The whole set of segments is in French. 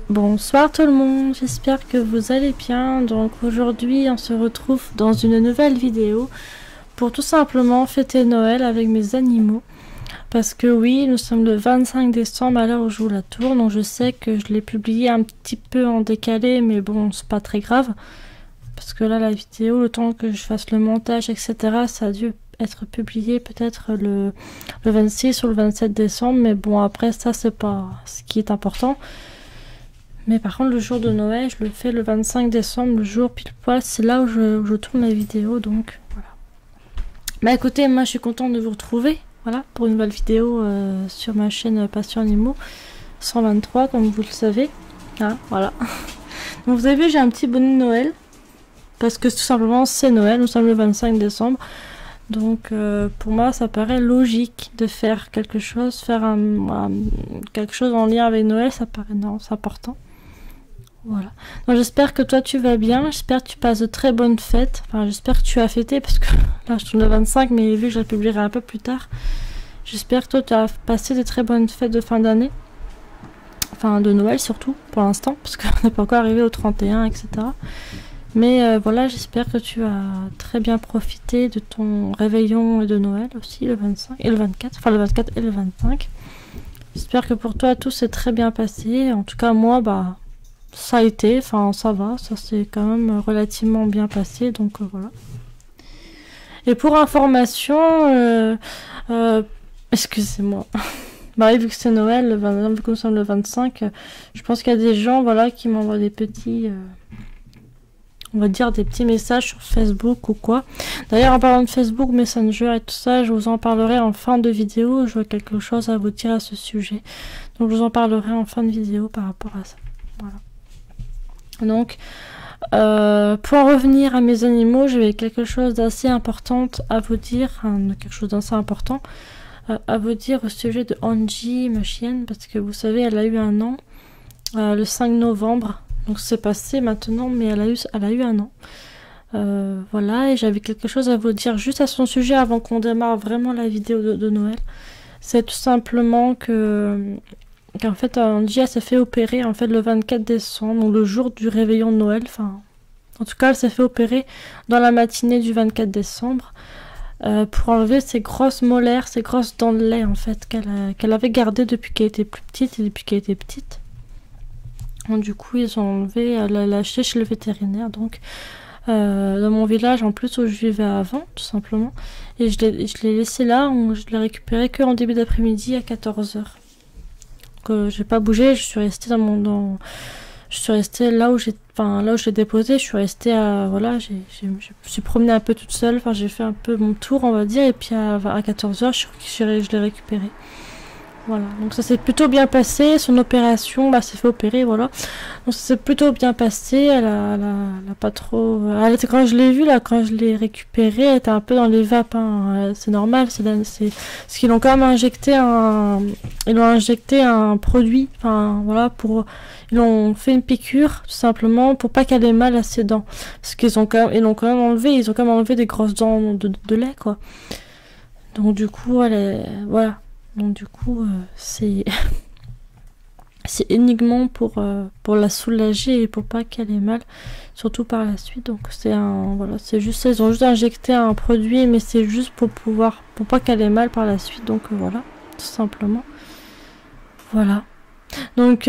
Bonsoir tout le monde, j'espère que vous allez bien. Donc aujourd'hui on se retrouve dans une nouvelle vidéo pour tout simplement fêter Noël avec mes animaux. Parce que oui, nous sommes le 25 décembre à l'heure où je vous la tourne, donc je sais que je l'ai publié un petit peu en décalé, mais bon, c'est pas très grave. Parce que là la vidéo, le temps que je fasse le montage, etc., ça a dû être publié peut-être le 26 ou le 27 décembre, mais bon après ça c'est pas ce qui est important. Mais par contre le jour de Noël je le fais le 25 décembre, le jour pile poil, c'est là où je tourne la vidéo, donc voilà. Bah écoutez, moi je suis contente de vous retrouver, voilà, pour une nouvelle vidéo sur ma chaîne Passion Animaux 123 comme vous le savez, hein, voilà. Donc vous avez vu, j'ai un petit bonnet de Noël, parce que tout simplement c'est Noël, nous sommes le 25 décembre. Donc pour moi ça paraît logique de faire quelque chose, quelque chose en lien avec Noël, ça paraît, non, c'est important. Voilà. Donc j'espère que toi tu vas bien, j'espère que tu passes de très bonnes fêtes, enfin j'espère que tu as fêté, parce que là je tourne le 25 mais vu que je la publierai un peu plus tard, j'espère que toi tu as passé de très bonnes fêtes de fin d'année, enfin de Noël surtout pour l'instant, parce qu'on n'est pas encore arrivé au 31, etc. Mais voilà, j'espère que tu as très bien profité de ton réveillon et de Noël aussi, le 25 et le 24, enfin le 24 et le 25. J'espère que pour toi tout s'est très bien passé. En tout cas moi, bah ça a été, enfin ça va, ça s'est quand même relativement bien passé, donc voilà. Et pour information, excusez-moi, bah vu que c'est Noël, vu que nous sommes le 25, je pense qu'il y a des gens, voilà, qui m'envoient des petits... on va dire des petits messages sur Facebook ou quoi. D'ailleurs, en parlant de Facebook, Messenger et tout ça, je vous en parlerai en fin de vidéo. J'aurai quelque chose à vous dire à ce sujet. Donc, je vous en parlerai en fin de vidéo par rapport à ça. Voilà. Donc, pour en revenir à mes animaux, j'avais quelque chose d'assez important à vous dire. Quelque chose d'assez important à vous dire au sujet de Angie, ma chienne. Parce que vous savez, elle a eu un an le 5 novembre. Donc c'est passé maintenant, mais elle a eu un an. Voilà, et j'avais quelque chose à vous dire juste à son sujet avant qu'on démarre vraiment la vidéo de Noël. C'est tout simplement qu'en fait Angie elle s'est fait opérer en fait le 24 décembre, donc le jour du réveillon de Noël. Enfin, en tout cas elle s'est fait opérer dans la matinée du 24 décembre pour enlever ses grosses molaires, ses grosses dents de lait en fait qu'elle avait gardées depuis qu'elle était plus petite et depuis qu'elle était petite. Donc, du coup ils ont enlevé, lâché chez le vétérinaire, donc dans mon village en plus où je vivais avant tout simplement, et je l'ai laissé là, je l'ai récupéré que en début d'après-midi à 14 h. Donc j'ai pas bougé, je suis restée je suis restée là où là où je l'ai déposé, je suis restée à, voilà, je me suis promenée un peu toute seule, enfin j'ai fait un peu mon tour on va dire, et puis à 14 h je l'ai récupéré. Voilà, donc ça s'est plutôt bien passé, son opération, bah s'est fait opérer, voilà. Donc ça s'est plutôt bien passé, elle a pas trop... quand je l'ai vue, là, quand je l'ai récupérée, elle était un peu dans les vapes, hein. C'est normal, c'est parce qu'ils l'ont quand même injecté un produit, enfin voilà, ils ont fait une piqûre, tout simplement, pour pas qu'elle ait mal à ses dents. Parce ils ont quand même enlevé des grosses dents de lait, quoi. Donc du coup, voilà. Donc du coup, c'est uniquement pour la soulager et pour pas qu'elle ait mal, surtout par la suite. Donc voilà, c'est juste ça, ils ont juste injecté un produit, mais c'est juste pour pas qu'elle ait mal par la suite. Donc voilà, tout simplement. Voilà. Donc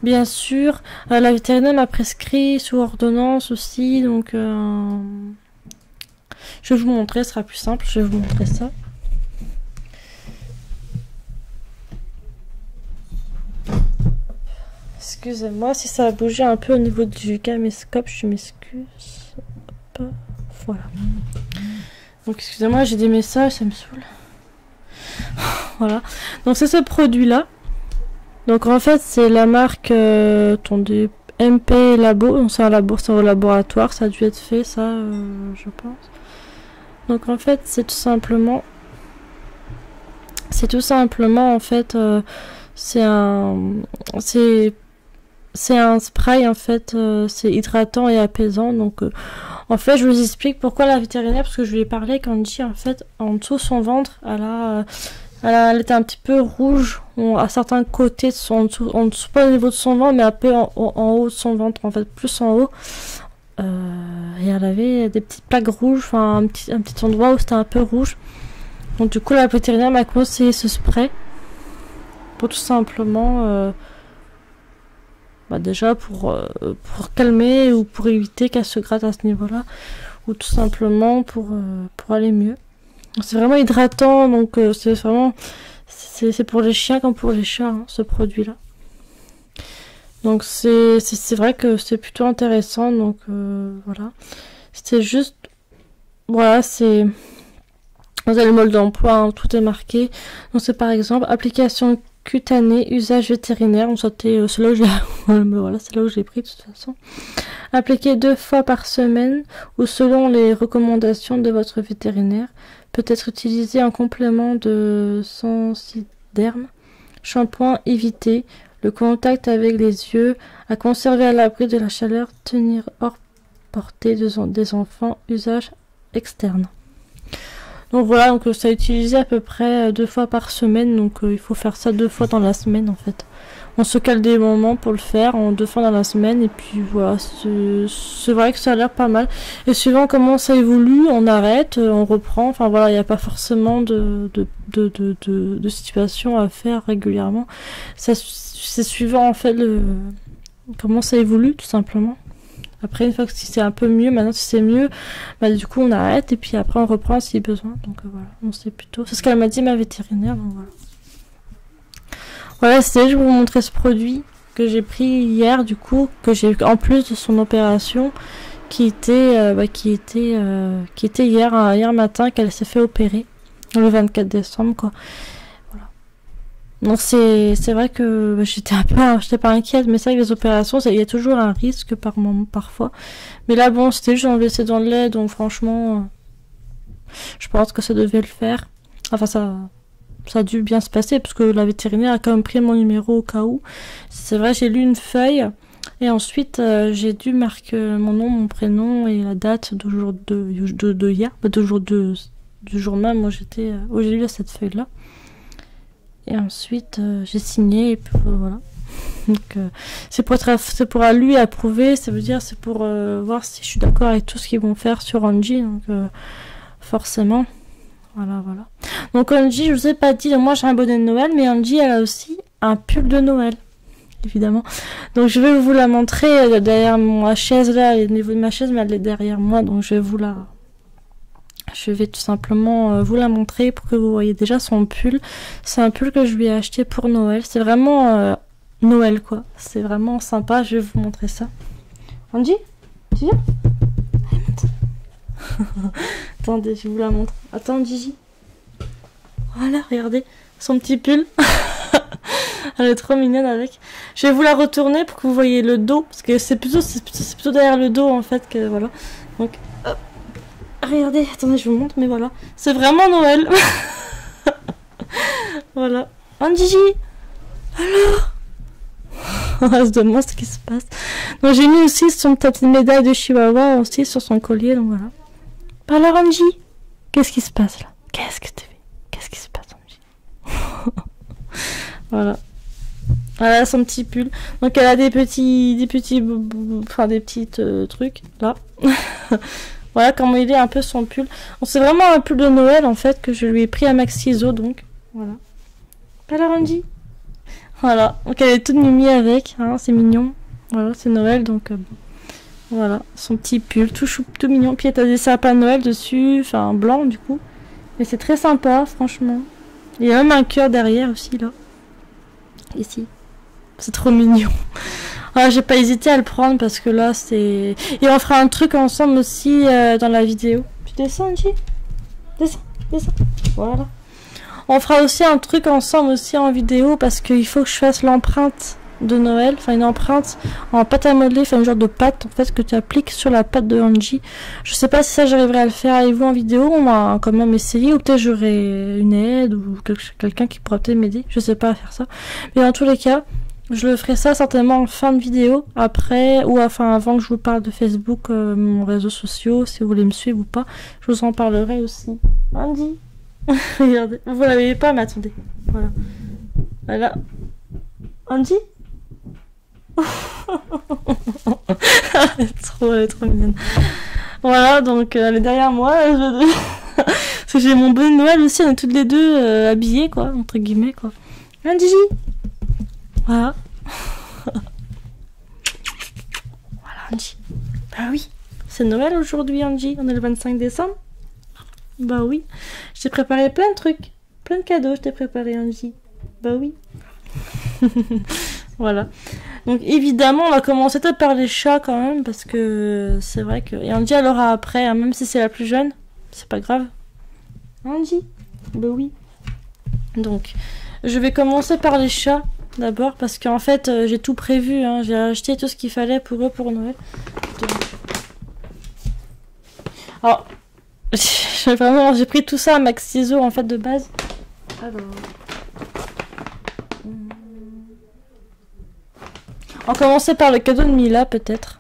bien sûr, la vétérinaire m'a prescrit sous ordonnance aussi. Donc je vais vous montrer, ce sera plus simple. Je vais vous montrer ça. Excusez-moi si ça a bougé un peu au niveau du caméscope, je m'excuse. Voilà. Donc excusez-moi, j'ai des messages, ça me saoule. Voilà. Donc c'est ce produit-là. Donc en fait c'est la marque attendez, MP Labo. Donc c'est au laboratoire, ça a dû être fait ça, je pense. Donc en fait c'est tout simplement en fait c'est un spray en fait, c'est hydratant et apaisant. Donc en fait je vous explique pourquoi la vétérinaire, parce que je lui ai parlé qu'Angie en fait en dessous son ventre elle a Elle était un petit peu rouge à certains côtés de son, en dessous, pas au niveau de son ventre, mais un peu en haut de son ventre, en fait, plus en haut. Et elle avait des petites plaques rouges, enfin un petit endroit où c'était un peu rouge. Donc du coup, la vétérinaire m'a conseillé ce spray pour tout simplement, déjà pour calmer ou pour éviter qu'elle se gratte à ce niveau-là, ou tout simplement pour aller mieux. C'est vraiment hydratant, donc c'est vraiment c'est pour les chiens comme pour les chats, hein, ce produit-là. Donc c'est vrai que c'est plutôt intéressant, donc voilà. C'était juste, voilà, c'est, vous avez le mode d'emploi, hein, tout est marqué. Donc c'est par exemple application cutanée, usage vétérinaire. Donc c'était c'est là où j'ai voilà, c'est là où j'ai pris de toute façon. Appliquer 2 fois par semaine ou selon les recommandations de votre vétérinaire. Peut être utilisé en complément de sensiderme. Shampoing évité. Le contact avec les yeux. À conserver à l'abri de la chaleur. Tenir hors portée des enfants. Usage externe. Donc voilà, donc ça a utilisé à peu près 2 fois par semaine. Donc il faut faire ça 2 fois dans la semaine en fait. On se cale des moments pour le faire en 2 fois dans la semaine. Et puis voilà, c'est vrai que ça a l'air pas mal. Et suivant comment ça évolue, on arrête, on reprend. Enfin voilà, il n'y a pas forcément de situation à faire régulièrement. C'est suivant en fait comment ça évolue tout simplement. Après, une fois que si c'est un peu mieux, maintenant si c'est mieux, bah, du coup on arrête et puis après on reprend si besoin. Donc voilà, on sait plutôt. C'est ce qu'elle m'a dit ma vétérinaire, donc voilà. Voilà, je vais vous montrer ce produit que j'ai pris hier, du coup, que j'ai en plus de son opération, qui était hier matin qu'elle s'est fait opérer, le 24 décembre, quoi. Voilà. Donc c'est vrai que j'étais pas inquiète, mais c'est vrai que les opérations, il y a toujours un risque par moment, parfois. Mais là, bon, c'était juste enlever ses dents de lait, donc franchement, je pense que ça devait le faire. Enfin, ça a dû bien se passer parce que la vétérinaire a quand même pris mon numéro au cas où. C'est vrai, j'ai lu une feuille et ensuite j'ai dû marquer mon nom, mon prénom et la date du jour hier, du jour même où j'ai lu cette feuille là. Et ensuite j'ai signé et puis voilà. Donc c'est pour lui approuver, ça veut dire c'est pour voir si je suis d'accord avec tout ce qu'ils vont faire sur Angie, donc forcément. Voilà. Donc Angie, je vous ai pas dit, moi j'ai un bonnet de Noël, mais Angie elle a aussi un pull de Noël, évidemment. Donc je vais vous la montrer derrière ma chaise là, au niveau de ma chaise, mais elle est derrière moi, donc je vais tout simplement vous la montrer pour que vous voyez déjà son pull. C'est un pull que je lui ai acheté pour Noël, c'est vraiment Noël quoi, c'est vraiment sympa, je vais vous montrer ça. Angie, tu viens? Allez, monte. Attendez, je vous la montre. Attends, Gigi. Voilà, regardez son petit pull. Elle est trop mignonne avec. Je vais vous la retourner pour que vous voyez le dos, parce que c'est plutôt derrière le dos en fait que voilà. Donc, hop. Regardez, attendez, je vous montre, mais voilà, c'est vraiment Noël. Voilà. Oh, Gigi. Alors. On se demande ce qui se passe. Donc j'ai mis aussi son petite médaille de Chihuahua aussi sur son collier, donc voilà. Alors Angie, qu'est-ce qui se passe là? Qu'est-ce que tu fais? Qu'est-ce qui se passe Angie? Voilà. Voilà son petit pull. Donc elle a des petits trucs là. Voilà comment il est un peu son pull. C'est vraiment un pull de Noël en fait que je lui ai pris à Maxiso, donc voilà. Alors Angie. Voilà. Donc elle est toute mimi avec, hein, c'est mignon. Voilà, c'est Noël donc voilà, son petit pull tout mignon. Puis elle a des sapins de Noël dessus, enfin blanc du coup. Mais c'est très sympa, franchement. Il y a même un cœur derrière aussi là. Ici. C'est trop mignon. Ah, j'ai pas hésité à le prendre parce que là c'est... Et on fera un truc ensemble aussi dans la vidéo. Tu descends, Angie? Descends. Voilà. On fera aussi un truc ensemble aussi en vidéo parce qu'il faut que je fasse l'empreinte de Noël, enfin une empreinte en pâte à modeler, enfin un genre de pâte en fait que tu appliques sur la pâte de Angie. Je sais pas si ça j'arriverai à le faire avec vous en vidéo, on va quand même essayer, ou peut-être j'aurai une aide ou quelqu'un qui pourra peut-être m'aider, je sais pas à faire ça. Mais dans tous les cas, je le ferai ça certainement en fin de vidéo, après, ou enfin avant que je vous parle de Facebook, mon réseau social, si vous voulez me suivre ou pas, je vous en parlerai aussi. Angie, Regardez, vous la voyez pas, mais attendez. Voilà. Voilà. Angie. Elle est trop mignonne. Voilà, donc elle est derrière moi. Parce que j'ai mon bonnet de Noël aussi, on est toutes les deux habillées, quoi, entre guillemets, quoi. Angie. Voilà. Voilà, Angie. Bah oui, c'est Noël aujourd'hui, Angie. On est le 25 décembre. Bah oui. Je t'ai préparé plein de trucs. Plein de cadeaux, je t'ai préparé, Angie. Bah oui. Voilà. Donc évidemment, on va commencer peut-être par les chats quand même, parce que c'est vrai que... Et Angie, elle aura après, hein, même si c'est la plus jeune. C'est pas grave. Angie. Bah oui. Donc, je vais commencer par les chats, d'abord, parce qu'en fait, j'ai tout prévu. Hein. J'ai acheté tout ce qu'il fallait pour eux pour Noël. Donc... Alors... j'ai pris tout ça à Max Ciseaux en fait de base. Alors. On va commencer par le cadeau de Mila peut-être.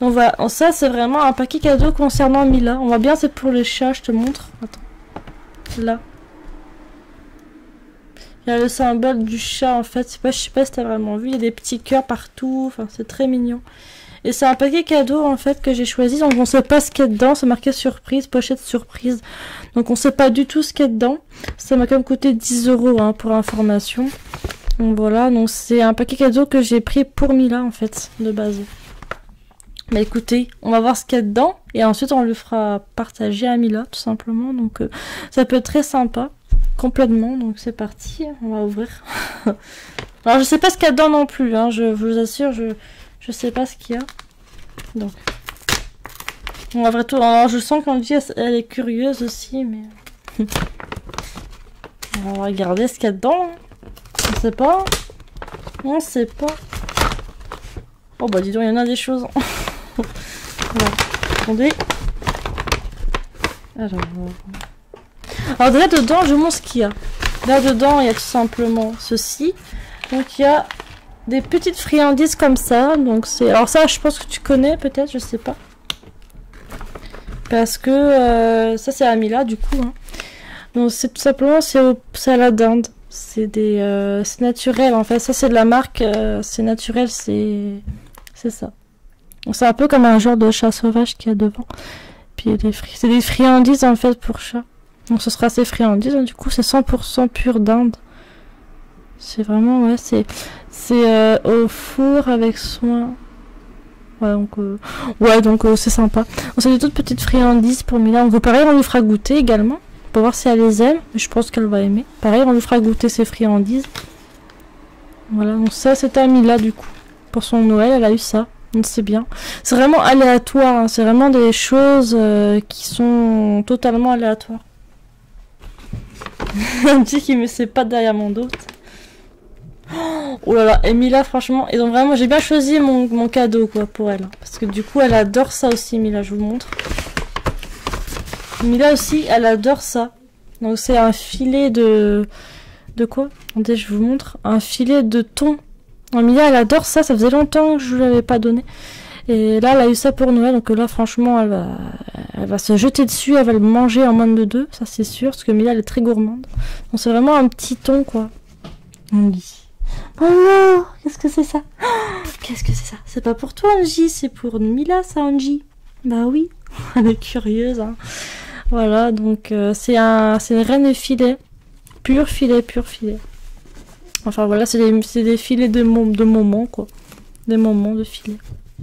Donc voilà, ça c'est vraiment un paquet cadeau concernant Mila. On voit bien c'est pour les chats, je te montre. Attends. Là. Il y a le symbole du chat en fait. Je sais pas si t'as vraiment vu. Il y a des petits cœurs partout. Enfin c'est très mignon. Et c'est un paquet cadeau en fait que j'ai choisi, donc on sait pas ce qu'il y a dedans, c'est marqué surprise, pochette surprise. Donc on sait pas du tout ce qu'il y a dedans. Ça m'a quand même coûté 10 € hein, pour information. Donc voilà, donc c'est un paquet cadeau que j'ai pris pour Mila en fait, de base. Mais écoutez, on va voir ce qu'il y a dedans et ensuite on le fera partager à Mila tout simplement. Donc ça peut être très sympa, complètement. Donc c'est parti, on va ouvrir. Alors je sais pas ce qu'il y a dedans non plus, hein, je vous assure, je sais pas ce qu'il y a. Donc. On va vrai tout. Alors je sens qu'Angie elle est curieuse aussi, mais. On va regarder ce qu'il y a dedans. On sait pas. On sait pas. Oh bah dis donc, il y en a des choses. Voilà. Attendez. Alors là dedans, je montre ce qu'il y a. Là dedans, il y a tout simplement ceci. Donc il y a des petites friandises comme ça, donc c'est... Alors ça, je pense que tu connais peut-être, je sais pas. Parce que ça, c'est à Mila, du coup. Hein. Donc c'est tout simplement, c'est à la dinde. C'est des... c'est naturel, en fait. Ça, c'est de la marque, c'est naturel, c'est ça. Donc c'est un peu comme un genre de chat sauvage qu'il y a devant. Puis c'est des friandises, en fait, pour chat. Donc ce sera ces friandises, hein. Du coup, c'est 100% pure dinde. C'est vraiment, ouais, c'est au four avec soin. Ouais, donc c'est sympa. On a des toutes petites friandises pour Mila. Donc pareil, on lui fera goûter également. Pour voir si elle les aime. Mais je pense qu'elle va aimer. Pareil, on lui fera goûter ses friandises. Voilà, donc ça, c'était à Mila du coup. Pour son Noël, elle a eu ça. Donc c'est bien. C'est vraiment aléatoire. Hein. C'est vraiment des choses qui sont totalement aléatoires. Un petit qui me sait pas derrière mon dos. Oh là là, et Mila, franchement, et donc vraiment, j'ai bien choisi mon cadeau, quoi, pour elle. Parce que du coup, elle adore ça aussi, Mila, je vous montre. Mila aussi, elle adore ça. Donc c'est un filet de... De quoi? Attendez, je vous montre. Un filet de thon. Non, Mila, elle adore ça, ça faisait longtemps que je lui avais pas donné. Et là, elle a eu ça pour Noël, donc là, franchement, elle va se jeter dessus, elle va le manger en moins de 2, ça c'est sûr, parce que Mila, elle est très gourmande. Donc c'est vraiment un petit thon, quoi. Angie. Oh non, qu'est-ce que c'est ça? Qu'est-ce que c'est ça? C'est pas pour toi, Angie, c'est pour Mila, ça, Angie. Bah oui, elle est curieuse, hein. Voilà, donc c'est une reine de filet. Pur filet, pur filet. Enfin voilà, c'est des filets de moments, quoi. Des moments de filet.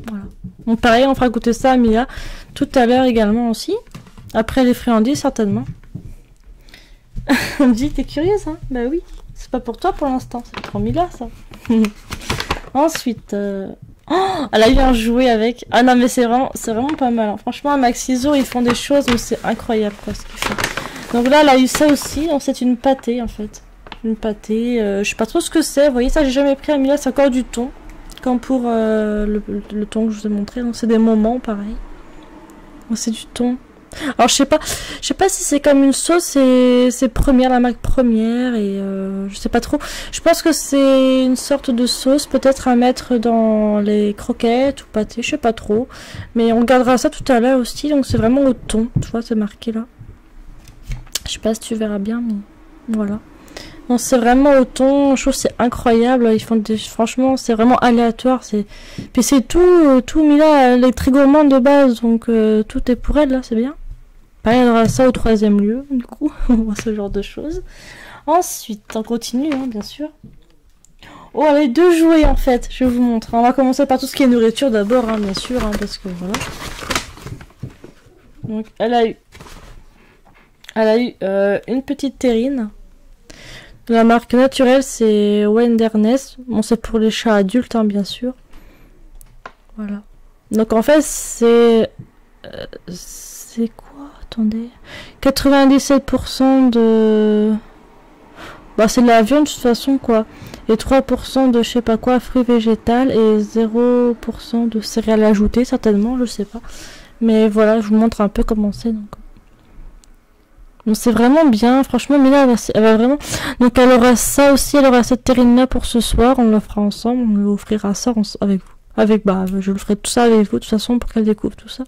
Voilà. Donc pareil, on fera goûter ça à Mila tout à l'heure également aussi. Après les friandises, certainement. On me dit, t'es curieuse, hein? Bah oui. C'est pas pour toi pour l'instant, c'est pour Mila, ça. Ensuite, oh, elle a eu un jouet avec. Ah non, mais c'est vraiment pas mal. Hein. Franchement, à Max Ciseaux, ils font des choses, mais c'est incroyable, quoi, ce qu'ils font. Donc là, elle a eu ça aussi. Donc c'est une pâtée, en fait. Une pâtée. Je sais pas trop ce que c'est. Vous voyez, ça, j'ai jamais pris à Mila. C'est encore du thon. Comme pour le thon que je vous ai montré. Donc c'est des moments, pareil. Donc c'est du thon. Alors je sais pas si c'est comme une sauce, c'est première, la marque première et je sais pas trop. Je pense que c'est une sorte de sauce peut-être à mettre dans les croquettes ou pâté, je sais pas trop. Mais on regardera ça tout à l'heure aussi, donc c'est vraiment au thon, tu vois, c'est marqué là. Je sais pas si tu verras bien, mais voilà. Non, c'est vraiment au ton, je trouve que c'est incroyable. Ils font des, franchement, c'est vraiment aléatoire. Puis c'est tout Mila, elle est très gourmande de base, donc tout est pour elle, là, c'est bien. Pareil, elle aura ça au 3e lieu, du coup, on voit ce genre de choses. Ensuite, on continue, hein, bien sûr. Oh, elle a 2 jouets, en fait, je vais vous montrer. On va commencer par tout ce qui est nourriture d'abord, hein, bien sûr, hein, parce que voilà. Donc, elle a eu une petite terrine. La marque naturelle, c'est Wenderness. Bon, c'est pour les chats adultes, hein, bien sûr. Voilà. Donc, en fait, c'est quoi? Attendez. 97% de... Bah, c'est de la viande, de toute façon, quoi. Et 3% de je sais pas quoi, fruits végétales. Et 0% de céréales ajoutées, certainement, je sais pas. Mais voilà, je vous montre un peu comment c'est, donc... Donc c'est vraiment bien, franchement, mais là elle va vraiment... Donc elle aura ça aussi, elle aura cette terrine là pour ce soir, on le fera ensemble, on lui offrira ça avec vous. Bah, je le ferai tout ça avec vous, de toute façon, pour qu'elle découvre tout ça.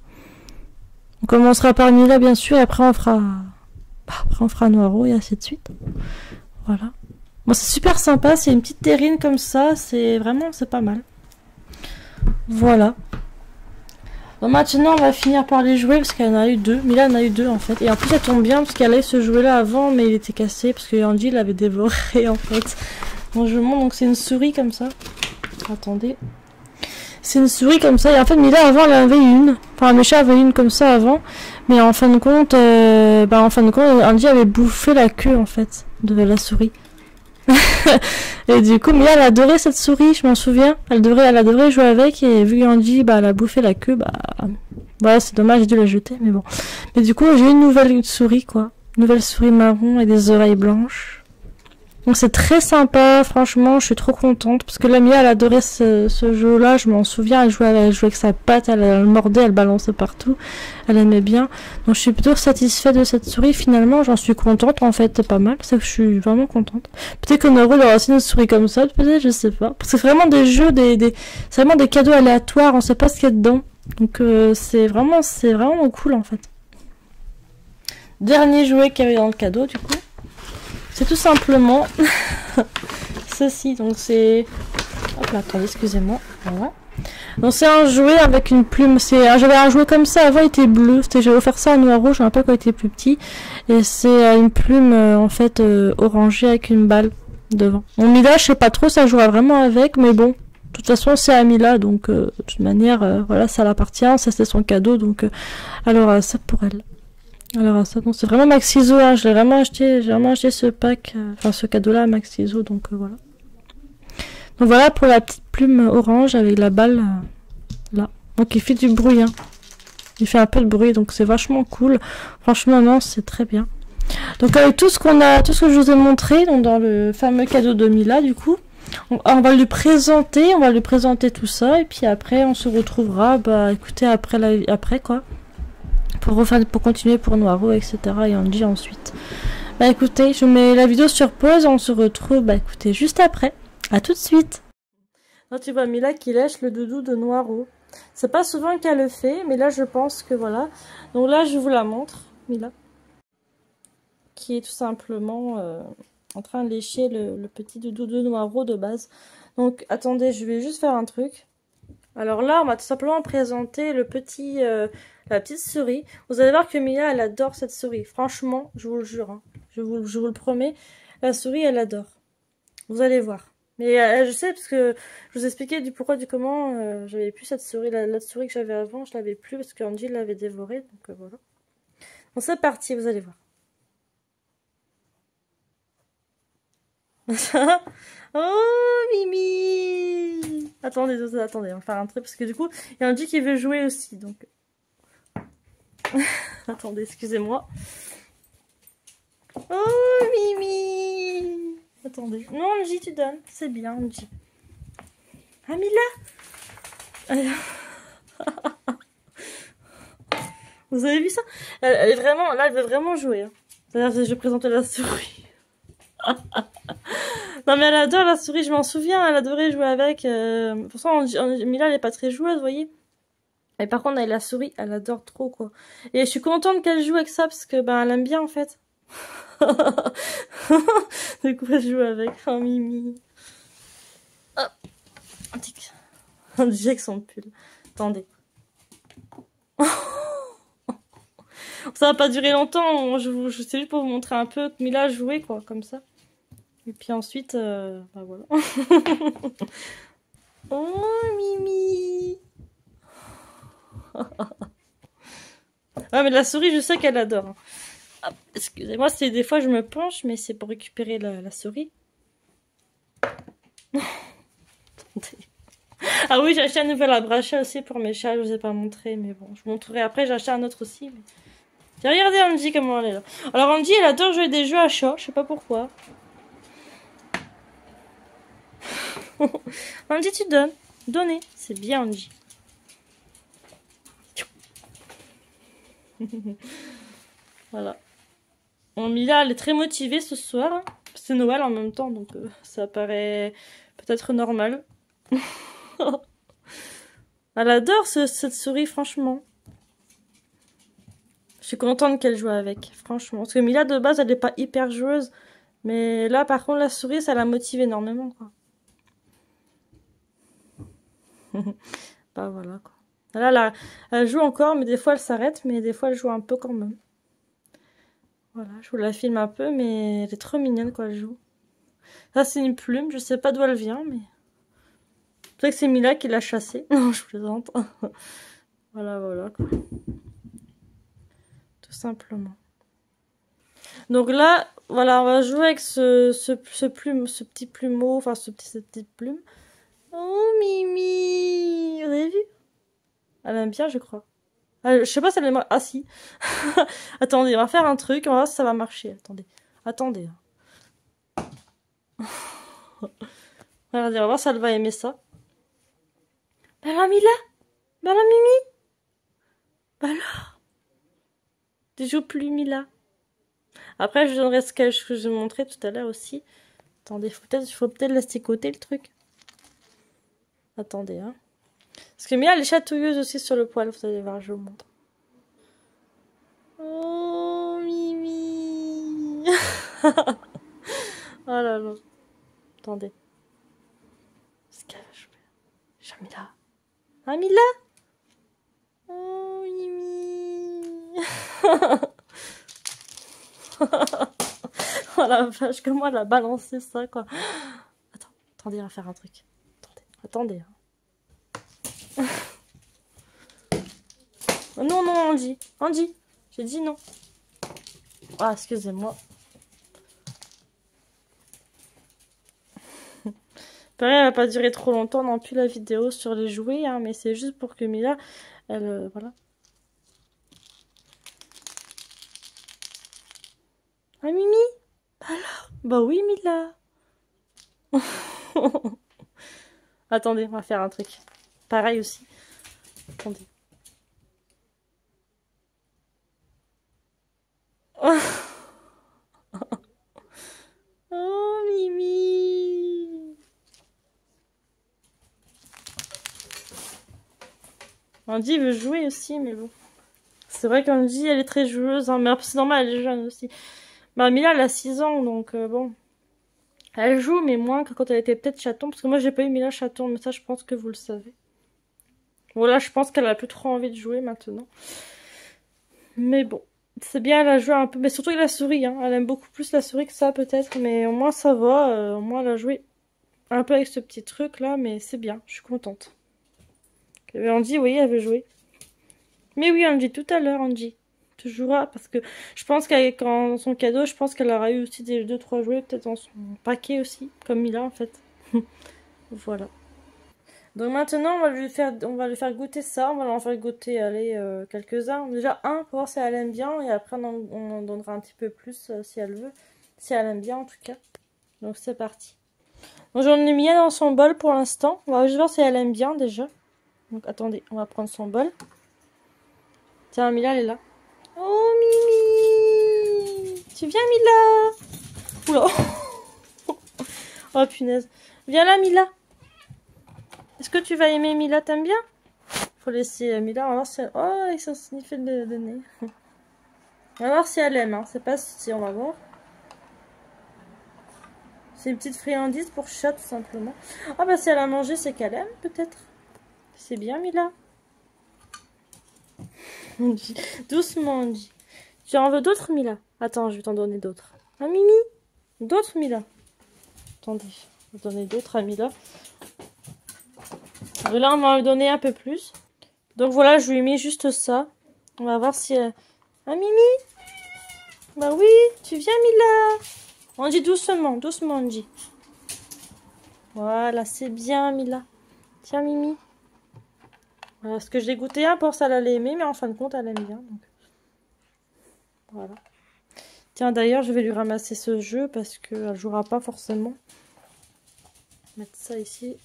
On commencera par Mila, bien sûr, et après on fera... Bah, après on fera Noiro, et ainsi de suite. Voilà. Bon, c'est super sympa, c'est une petite terrine comme ça, c'est vraiment, c'est pas mal. Voilà. Donc maintenant, on va finir par les jouer parce qu'elle en a eu 2. Mila en a eu 2 en fait. Et en plus, ça tombe bien parce qu'elle a eu ce jouet là avant, mais il était cassé parce que Andy l'avait dévoré en fait. Donc je vous montre, donc c'est une souris comme ça. Attendez. C'est une souris comme ça. Et en fait, Mila avant, elle avait une. Enfin, Mécha avait une comme ça avant. Mais en fin de compte, Andy avait bouffé la queue en fait de la souris. Et du coup, Mila, elle adorait cette souris, je m'en souviens. Elle adorait jouer avec, et vu qu'Andy, bah, elle a bouffé la queue, bah, voilà, c'est dommage, j'ai dû la jeter, mais bon. Mais du coup, j'ai une nouvelle souris, quoi. Une nouvelle souris marron et des oreilles blanches. Donc c'est très sympa, franchement, je suis trop contente. Parce que la Mia, elle adorait ce jeu-là, je m'en souviens, elle jouait avec sa patte, elle mordait, elle balançait partout. Elle aimait bien. Donc je suis plutôt satisfaite de cette souris, finalement, j'en suis contente, en fait, c'est pas mal. C'est que je suis vraiment contente. Peut-être que Noro aura aussi une souris comme ça, peut-être, je sais pas. Parce que c'est vraiment des jeux, c'est vraiment des cadeaux aléatoires, on sait pas ce qu'il y a dedans. Donc c'est vraiment cool, en fait. Dernier jouet qu'il y avait dans le cadeau, du coup. C'est tout simplement ceci, donc c'est... Hop là, attendez, excusez-moi. Voilà. Donc c'est un jouet avec une plume, j'avais un jouet comme ça avant, il était bleu, j'avais offert ça à Noiro, je me rappelle quand il était plus petit, et c'est une plume en fait orangée avec une balle devant. Bon, Mila, je sais pas trop, ça jouera vraiment avec, mais bon, de toute façon c'est à Mila, donc de toute manière, voilà, ça l'appartient, ça c'est son cadeau, donc alors ça pour elle. Alors ça, donc c'est vraiment Maxiso, hein. J'ai vraiment acheté ce pack, enfin ce cadeau-là à Maxiso, donc voilà. Donc voilà pour la petite plume orange avec la balle là. Donc il fait du bruit, hein. Il fait un peu de bruit, donc c'est vachement cool. Franchement, non, c'est très bien. Donc avec tout ce que je vous ai montré, donc dans le fameux cadeau de Mila, du coup, on va lui présenter tout ça, et puis après on se retrouvera, bah écoutez, après quoi. Pour continuer pour Noiro, etc. et Andy ensuite. Bah écoutez, je mets la vidéo sur pause, on se retrouve, bah écoutez, juste après. À tout de suite. Là tu vois Mila qui lèche le doudou de Noiro. C'est pas souvent qu'elle le fait, mais là je pense que voilà. Donc là je vous la montre, Mila. Qui est tout simplement en train de lécher le petit doudou de Noiro de base. Donc attendez, je vais juste faire un truc. Alors là, on va tout simplement présenter la petite souris. Vous allez voir que Mila, elle adore cette souris. Franchement, je vous le jure, hein. Je vous le promets. La souris, elle adore. Vous allez voir. Mais je sais, parce que je vous expliquais du pourquoi, du comment. J'avais plus cette souris. La souris que j'avais avant, je l'avais plus parce qu'Andy l'avait dévorée. Donc voilà. Bon, c'est parti, vous allez voir. Oh, Mimi! Attendez, on va faire un truc parce que du coup, il y a Andy qui veut jouer aussi, donc... Attendez, excusez-moi. Oh, Mimi! Attendez. Non, Andy, tu donnes. C'est bien, Andy. Ah, Mila! Vous avez vu ça? Elle est vraiment... Là, elle veut vraiment jouer. Hein. C'est-à-dire que je présente la souris. Non mais elle adore la souris, je m'en souviens, elle adorait jouer avec. Pourtant Mila elle est pas très joueuse, vous voyez. Et par contre avec la souris, elle adore trop quoi. Et je suis contente qu'elle joue avec ça parce que ben elle aime bien en fait. De quoi je joue avec un Mimi. Ah. On dit avec son pull. Attendez. Ça va pas durer longtemps. Je sais juste pour vous montrer un peu que Mila jouait, quoi, comme ça. Et puis ensuite, bah voilà. Oh, Mimi. Ah, mais la souris, je sais qu'elle adore. Hein. Ah, excusez-moi, c'est des fois je me penche, mais c'est pour récupérer la souris. Ah oui, j'ai acheté un nouvel abrachet aussi pour mes chats, je vous ai pas montré, mais bon, je vous montrerai après, j'ai acheté un autre aussi. Mais... J'ai regardé Angie comment elle est là. Alors Angie, elle adore jouer des jeux à chat, je sais pas pourquoi. Angie, tu donnes. Donnez, c'est bien Angie. Voilà. Bon, Mila, elle est très motivée ce soir. C'est Noël en même temps, donc ça paraît peut-être normal. Elle adore cette souris, franchement. Je suis contente qu'elle joue avec, franchement. Parce que Mila, de base, elle n'est pas hyper joueuse. Mais là, par contre, la souris, ça la motive énormément, quoi. Bah voilà, quoi. Là, elle joue encore, mais des fois, elle s'arrête. Mais des fois, elle joue un peu quand même. Voilà, je vous la filme un peu, mais elle est trop mignonne quand elle joue. Ça, c'est une plume. Je sais pas d'où elle vient, mais... Peut-être que c'est Mila qui l'a chassée. Non, je plaisante. Voilà, voilà, quoi. Tout simplement. Donc là, voilà, on va jouer avec ce petit plumeau, enfin cette petite plume. Oh, Mimi! Vous avez vu? Elle aime bien, je crois. Je sais pas si elle aime... Ah, si. Attendez, on va faire un truc, on va voir si ça va marcher. Attendez. Attendez. Regardez, on va voir si elle va aimer ça. Bah alors, Mila? Bah alors, Mimi? Bah alors? Tu joues plus, Mila? Après, je donnerai ce que je vous ai montré tout à l'heure aussi. Attendez, il faut peut-être laisser côté le truc. Attendez, hein. Parce que Mia, elle est chatouilleuse aussi sur le poil. Vous allez voir, je vous montre. Oh, Mimi. Oh là là. Attendez. Ce qu'elle va jouer. Jamila. Ah, Mila. Oh, Mimi. Oh la vache, comment elle a balancé ça, quoi. Attendez, on va faire un truc. Attendez. Oh, non, Angie. Angie, j'ai dit non. Ah, excusez-moi. Pareil, elle va pas durer trop longtemps non plus la vidéo sur les jouets, hein, mais c'est juste pour que Mila, elle, voilà. Ah, Mimi? Alors? Bah oui, Mila. Attendez, on va faire un truc. Pareil aussi. Attendez. Oh, Mimi. Andy veut jouer aussi, mais bon. C'est vrai qu'Andy, elle est très joueuse, hein, mais c'est normal, elle est jeune aussi. Bah, Mila, elle a 6 ans, donc bon. Elle joue, mais moins que quand elle était peut-être chaton, parce que moi, j'ai pas eu Mila chaton, mais ça, je pense que vous le savez. Voilà, je pense qu'elle a plus trop envie de jouer maintenant. Mais bon, c'est bien, elle a joué un peu, mais surtout avec la souris, hein. Elle aime beaucoup plus la souris que ça, peut-être, mais au moins, ça va. Au moins, elle a joué un peu avec ce petit truc-là, mais c'est bien, je suis contente. Et Andy, oui, elle veut jouer. Mais oui, Andy, tout à l'heure, Andy. Tu joueras, parce que je pense qu'avec dans son cadeau, je pense qu'elle aura eu aussi des 2-3 jouets, peut-être dans son paquet aussi, comme Mila, en fait. Voilà. Donc maintenant, on va lui faire goûter ça. On va lui faire goûter, allez, quelques-uns. Déjà un, pour voir si elle aime bien. Et après, on en donnera un petit peu plus si elle veut. Si elle aime bien, en tout cas. Donc c'est parti. Donc j'en ai mis un dans son bol pour l'instant. On va juste voir si elle aime bien, déjà. Donc attendez, on va prendre son bol. Tiens, Mila, elle est là. Oh, Mimi! Tu viens, Mila? Oula! Oh, punaise. Viens là, Mila. Est-ce que tu vas aimer Mila? T'aimes bien? Faut laisser Mila. Alors, oh, ils sont sniffés de nez. On va voir si elle aime, hein. C'est pas si on va voir. C'est une petite friandise pour chat, tout simplement. Ah bah si elle a mangé, c'est qu'elle aime, peut-être. C'est bien, Mila. Doucement, on dit. Tu en veux d'autres, Mila? Attends, je vais t'en donner d'autres. Ah, Mimi? D'autres, Mila? Attendez, je vais donner d'autres à Mila. Et là, on va lui donner un peu plus. Donc voilà, je lui ai mis juste ça. On va voir si... Ah, Mimi? Bah oui, tu viens, Mila? On dit doucement, doucement, on dit. Voilà, c'est bien, Mila. Tiens, Mimi. Voilà, ce que j'ai goûté un pour ça, elle allait aimer, mais en fin de compte, elle aime bien. Donc. Voilà. Tiens, d'ailleurs, je vais lui ramasser ce jeu parce qu'elle ne jouera pas forcément. Mettre ça ici.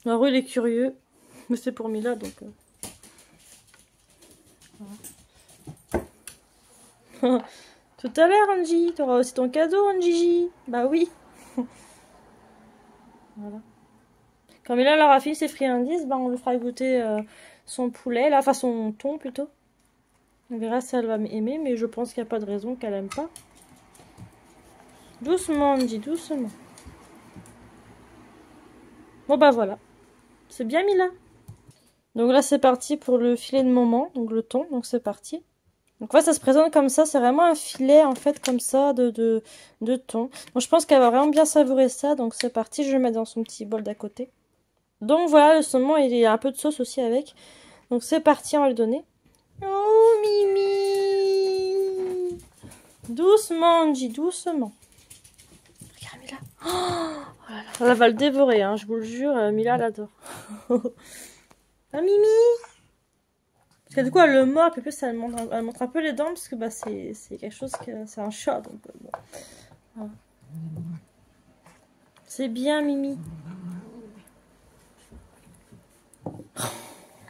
Alors, il est curieux. Mais c'est pour Mila, donc... Voilà. Tout à l'heure, Angie. Tu auras aussi ton cadeau, Angie. Bah oui. Voilà. Quand Mila aura fini ses friandises, bah, on lui fera goûter son poulet. Là, enfin, son thon, plutôt. On verra si elle va aimer, mais je pense qu'il n'y a pas de raison qu'elle aime pas. Doucement, Angie, doucement. Bon, bah voilà. C'est bien, Mila. Donc là, c'est parti pour le filet de moment, donc le thon, donc c'est parti. Donc ouais, ça se présente comme ça, c'est vraiment un filet, en fait, comme ça, de thon. Donc je pense qu'elle va vraiment bien savourer ça, donc c'est parti, je vais le mettre dans son petit bol d'à côté. Donc voilà, le saumon, il y a un peu de sauce aussi avec. Donc c'est parti, on va le donner. Oh, Mimi! Doucement, Angie, doucement. Regarde, Mila. Oh là là, elle va le dévorer, hein, je vous le jure, Mila l'adore. Ah, Mimi! Parce que du coup, elle le mord, puis plus elle montre un peu les dents, parce que bah, c'est quelque chose que... C'est un chat, donc bon. Voilà. C'est bien, Mimi.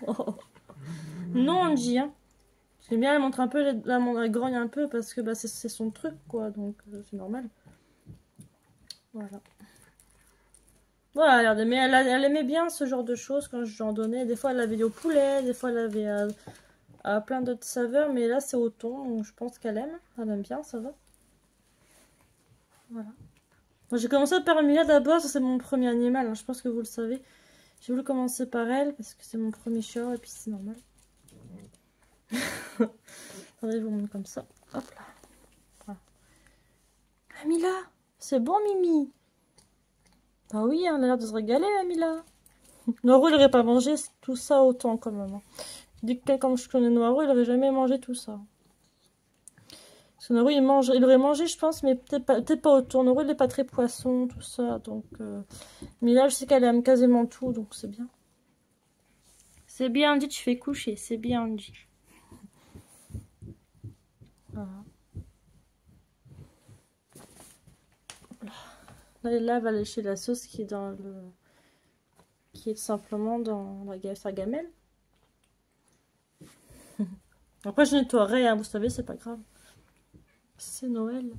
Oh. Non, Angie, hein. C'est bien, elle montre un peu, elle grogne un peu, parce que bah, c'est son truc, quoi, donc c'est normal. Voilà. Voilà, regardez, mais elle aimait bien ce genre de choses quand je lui en donnais. Des fois, elle l'avait au poulet, des fois, elle l'avait à plein d'autres saveurs, mais là, c'est au thon, donc je pense qu'elle aime. Elle aime bien, ça va. Voilà. J'ai commencé par Mila d'abord, c'est mon premier animal, hein, je pense que vous le savez. J'ai voulu commencer par elle, parce que c'est mon premier chat, et puis c'est normal. Attendez, je vous montre comme ça. Hop là. Voilà. Ah, Mila, c'est bon, Mimi. Ah oui, elle a l'air de se régaler, la Mila. Noirou, il n'aurait pas mangé tout ça autant, quand même. Dès que comme je connais Noirou, il n'aurait jamais mangé tout ça. Parce que Noirou, il aurait mangé, je pense, mais peut-être pas autant. Noirou, il n'est pas très poisson, tout ça, donc... Mila, je sais qu'elle aime quasiment tout, donc c'est bien. C'est bien, Andy, tu fais coucher, c'est bien, Andy. Voilà. Là, elle va lécher la sauce qui est dans le... qui est simplement dans sa gamelle. Après, je nettoierai, hein, vous savez, c'est pas grave. C'est Noël.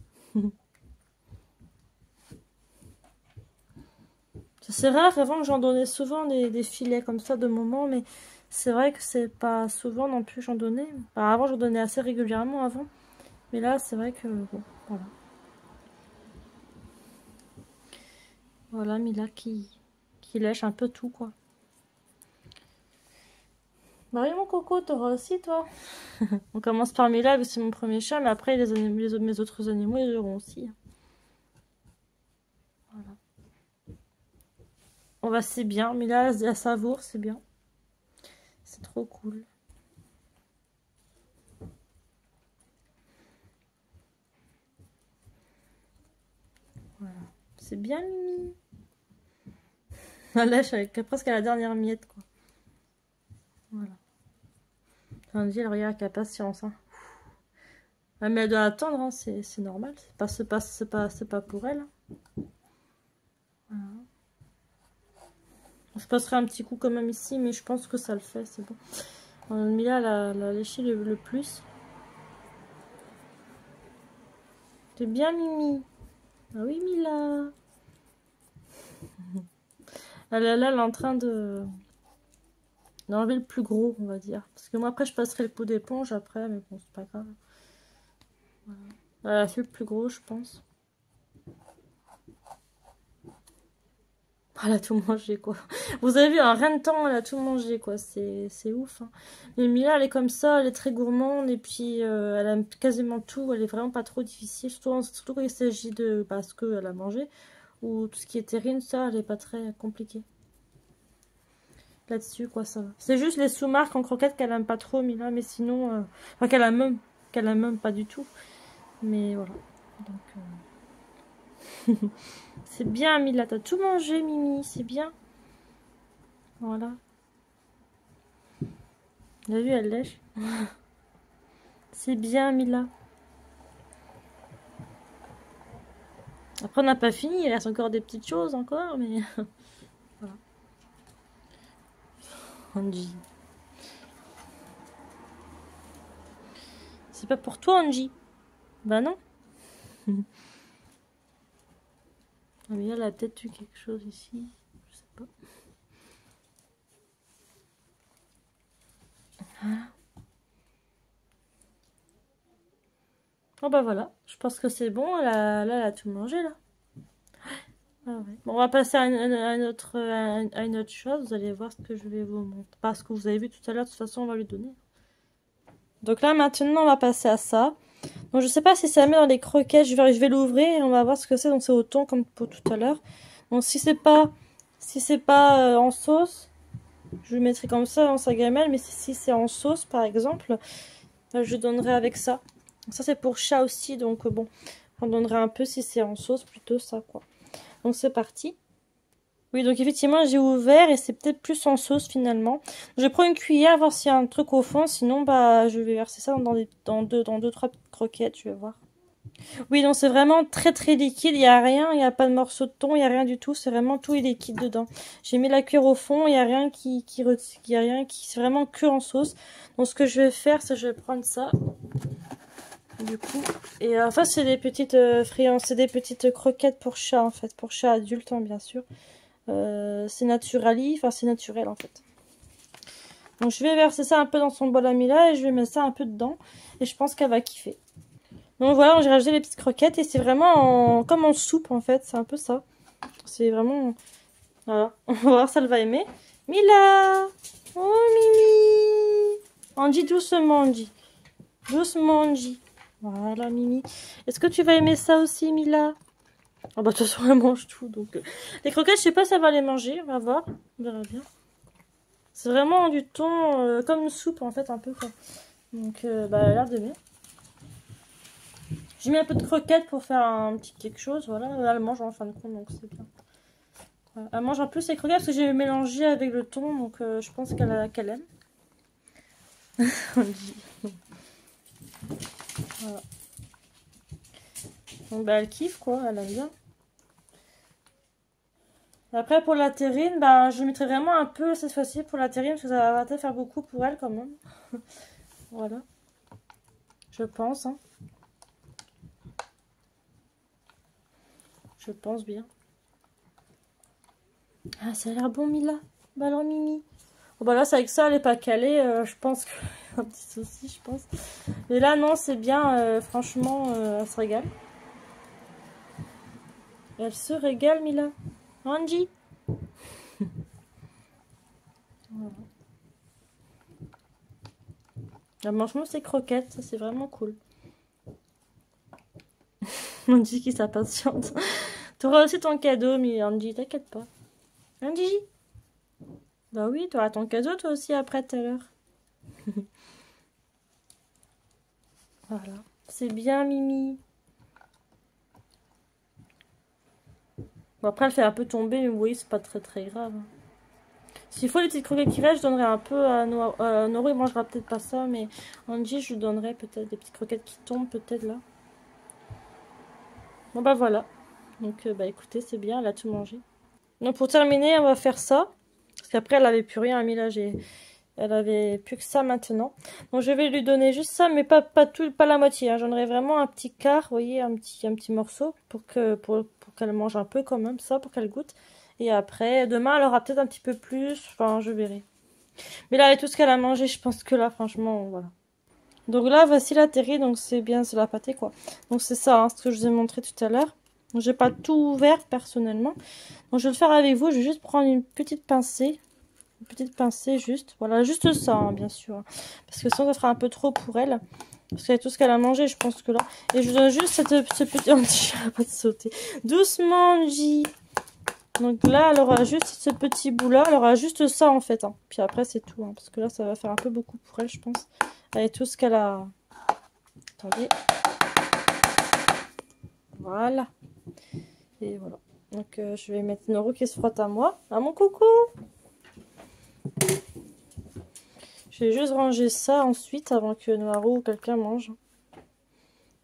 C'est rare, avant j'en donnais souvent des filets comme ça de moment, mais c'est vrai que c'est pas souvent non plus j'en donnais. Enfin, avant j'en donnais assez régulièrement avant, mais là c'est vrai que bon, voilà. Voilà, Mila qui lèche un peu tout quoi. Marie mon coco, t'auras aussi toi. On commence par Mila, c'est mon premier chat, mais après mes autres animaux ils auront aussi. Voilà. On va, c'est bien, Mila elle savoure, c'est bien. C'est trop cool. Voilà. C'est bien, Mimi. Elle lèche avec presque à la dernière miette, quoi. Voilà. On dit, elle regarde qu'elle patience. Hein. Ah, mais elle doit attendre, hein, c'est normal. C'est pas pour elle. Hein. Voilà. On se passerait un petit coup quand même ici, mais je pense que ça le fait, c'est bon. Mila l'a léché le plus. C'est bien, Mimi. Ah oui, Mila. Elle est en train d'enlever le plus gros, on va dire. Parce que moi, après, je passerai le pot d'éponge après, mais bon, c'est pas grave. Voilà. Elle a fait le plus gros, je pense. Elle a tout mangé, quoi. Vous avez vu, en rien de temps, elle a tout mangé, quoi. C'est ouf, hein. Mais Mila, elle est comme ça, elle est très gourmande, et puis elle aime quasiment tout. Elle est vraiment pas trop difficile, surtout quand il s'agit de parce qu'elle a mangé. Ou tout ce qui est terrine, ça, elle est pas très compliquée. Là-dessus, quoi, ça va. C'est juste les sous-marques en croquettes qu'elle aime pas trop, Mila, mais sinon... Enfin, qu'elle aime même pas du tout. Mais voilà. Donc... C'est bien, Mila. T'as tout mangé, Mimi. C'est bien. Voilà. T'as vu, elle lèche. C'est bien, Mila. Après, on n'a pas fini. Il reste encore des petites choses encore, mais... voilà. Angie. C'est pas pour toi, Angie. Bah non. Ah, mais elle a peut-être eu quelque chose ici. Je sais pas. Ah. Oh bah voilà. Je pense que c'est bon. Là, elle a tout mangé, là. Ah ouais. Bon, on va passer à une autre chose. Vous allez voir ce que je vais vous montrer. Parce que vous avez vu tout à l'heure, de toute façon, on va lui donner. Donc là, maintenant, on va passer à ça. Donc je sais pas si ça met dans les croquettes. Je vais l'ouvrir et on va voir ce que c'est. Donc c'est au thon comme pour tout à l'heure. Donc si c'est pas en sauce, je le mettrai comme ça dans sa gamelle. Mais si c'est en sauce, par exemple, je donnerai avec ça. Ça c'est pour chat aussi. Donc bon, on donnerait un peu si c'est en sauce, plutôt ça, quoi. Donc c'est parti. Oui, donc effectivement, j'ai ouvert et c'est peut-être plus en sauce finalement. Je prends une cuillère, voir s'il y a un truc au fond. Sinon, bah, je vais verser ça dans deux, trois croquettes, je vais voir. Oui, donc c'est vraiment très très liquide. Il n'y a rien, il n'y a pas de morceau de thon, il n'y a rien du tout. C'est vraiment tout est liquide dedans. J'ai mis la cuillère au fond, il n'y a rien c'est vraiment que en sauce. Donc ce que je vais faire, c'est que je vais prendre ça. Du coup, et enfin c'est des petites c'est des petites croquettes pour chat en fait, pour chat adulte, hein, bien sûr. C'est enfin c'est naturel en fait. Donc je vais verser ça un peu dans son bol à Mila et je vais mettre ça un peu dedans. Et je pense qu'elle va kiffer. Donc voilà, j'ai rajouté les petites croquettes et c'est vraiment comme en soupe en fait. C'est un peu ça. C'est vraiment... Voilà, on va voir si elle va aimer. Mila! Oh Mimi! Angie, doucement Angie. Doucement Angie. Voilà Mimi. Est-ce que tu vas aimer ça aussi Mila? Oh bah de toute façon elle mange tout donc... Les croquettes je sais pas si elle va les manger, on va voir, on verra bien. C'est vraiment du thon comme une soupe en fait un peu quoi. Donc bah elle a l'air d'aimer. J'ai mis un peu de croquettes pour faire un petit quelque chose, voilà. Elle mange en fin de compte donc c'est bien. Voilà. Elle mange en plus les croquettes parce que j'ai mélangé avec le thon donc je pense qu'elle aime. Voilà. Donc bah elle kiffe quoi, elle aime bien. Après pour la terrine, bah, je mettrai vraiment un peu cette fois-ci pour la terrine parce que ça va peut-être faire beaucoup pour elle quand même. Voilà. Je pense. Hein. Je pense bien. Ah ça a l'air bon Mila. Bah alors Mimi. Oh, bah là c'est avec ça elle est pas calée. Je pense que... un petit souci je pense. Mais là non c'est bien. Franchement elle se régale. Elle se régale Mila. Angie. Voilà. Elle mange même ses croquettes, ça c'est vraiment cool. Angie qui s'impatiente. T'auras aussi ton cadeau, mais Angie, t'inquiète pas. Angie. Bah oui, t'auras ton cadeau toi aussi après tout à l'heure. Voilà. C'est bien Mimi. Bon après elle fait un peu tomber, mais oui c'est pas très très grave. S'il faut les petites croquettes qui restent, je donnerai un peu à Noro, il mangera peut-être pas ça, mais Angie, je lui donnerai peut-être des petites croquettes qui tombent, peut-être là. Bon bah voilà. Donc bah écoutez, c'est bien, elle a tout mangé. Donc pour terminer, on va faire ça. Parce qu'après, elle avait plus rien, Mila, elle avait plus que ça maintenant. Donc je vais lui donner juste ça, mais pas la moitié. Hein. J'en aurai vraiment un petit quart, vous voyez, un petit morceau pour qu'elle mange un peu quand même, ça, pour qu'elle goûte. Et après, demain, elle aura peut-être un petit peu plus. Enfin, je verrai. Mais là, avec tout ce qu'elle a mangé, je pense que là, franchement, voilà. Donc là, voici la terrine, donc c'est bien, c'est la pâtée quoi. Donc c'est ça, hein, ce que je vous ai montré tout à l'heure. J'ai pas tout ouvert personnellement. Donc je vais le faire avec vous, je vais juste prendre une petite pincée. Une petite pincée juste, voilà, juste ça, hein, bien sûr. Parce que sinon ça fera un peu trop pour elle. Parce qu'avec tout ce qu'elle a mangé, je pense que là... Et je vous donne juste ce petit... Angie, elle va pas te sauter. Doucement, Angie. Donc là, elle aura juste ce petit bout-là. Elle aura juste ça, en fait. Hein. Puis après, c'est tout. Hein, parce que là, ça va faire un peu beaucoup pour elle, je pense. Avec tout ce qu'elle a... Attendez. Voilà. Et voilà. Donc, je vais mettre Noro qui se frotte à moi. À mon coucou. Je vais juste ranger ça ensuite, avant que Noiro ou quelqu'un mange.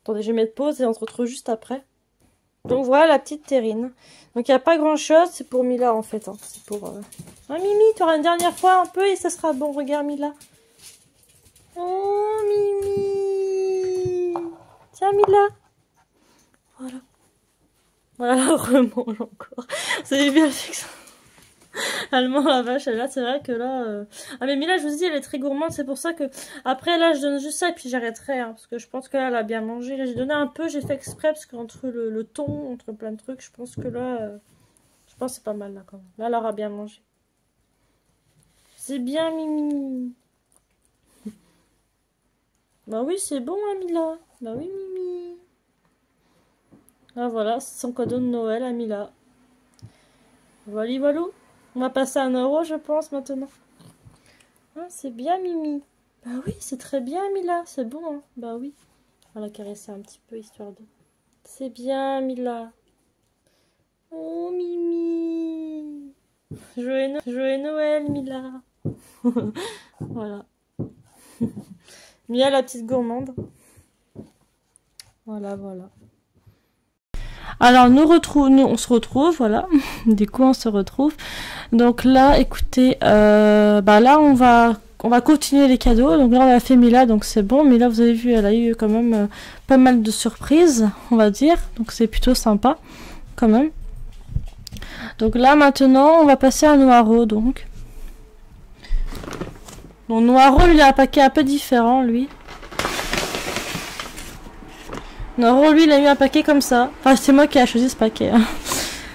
Attendez, je vais mettre pause et on se retrouve juste après. Donc voilà la petite terrine. Donc il n'y a pas grand chose, c'est pour Mila en fait. Hein. C'est pour... Ah Mimi, tu auras une dernière fois un peu et ça sera bon. Regarde Mila. Oh Mimi. Tiens Mila. Voilà. Voilà, remange encore. C'est bien fait que ça. Allemand la vache, là c'est vrai que là... Ah mais Mila, je vous dis, elle est très gourmande, c'est pour ça que... Après là, je donne juste ça et puis j'arrêterai. Hein, parce que je pense que là, elle a bien mangé. Là, j'ai donné un peu, j'ai fait exprès, parce qu'entre le thon, entre plein de trucs, je pense que là... Je pense que c'est pas mal là quand même. Là, elle aura bien mangé. C'est bien Mimi. Bah oui, c'est bon hein Mila. Bah oui Mimi. Ah voilà, c'est son cadeau de Noël à Mila. Voilà, voilà. On va passer à Noro, je pense, maintenant. Ah, c'est bien, Mimi. Bah oui, c'est très bien, Mila. C'est bon, hein. Bah oui. On va la caresser un petit peu, histoire de... C'est bien, Mila. Oh, Mimi. Joyeux Noël, Mila. Voilà. Mila, la petite gourmande. Voilà, voilà. Alors nous on se retrouve, voilà. Du coup on se retrouve. Donc là, écoutez, bah là on va continuer les cadeaux. Donc là on a fait Mila, donc c'est bon. Mila, vous avez vu, elle a eu quand même pas mal de surprises, on va dire. Donc c'est plutôt sympa, quand même. Donc là maintenant, on va passer à Noiro, donc. Donc Noiro, lui, a un paquet un peu différent, lui. Noro, lui, il a eu un paquet comme ça. Enfin, c'est moi qui ai choisi ce paquet. Hein.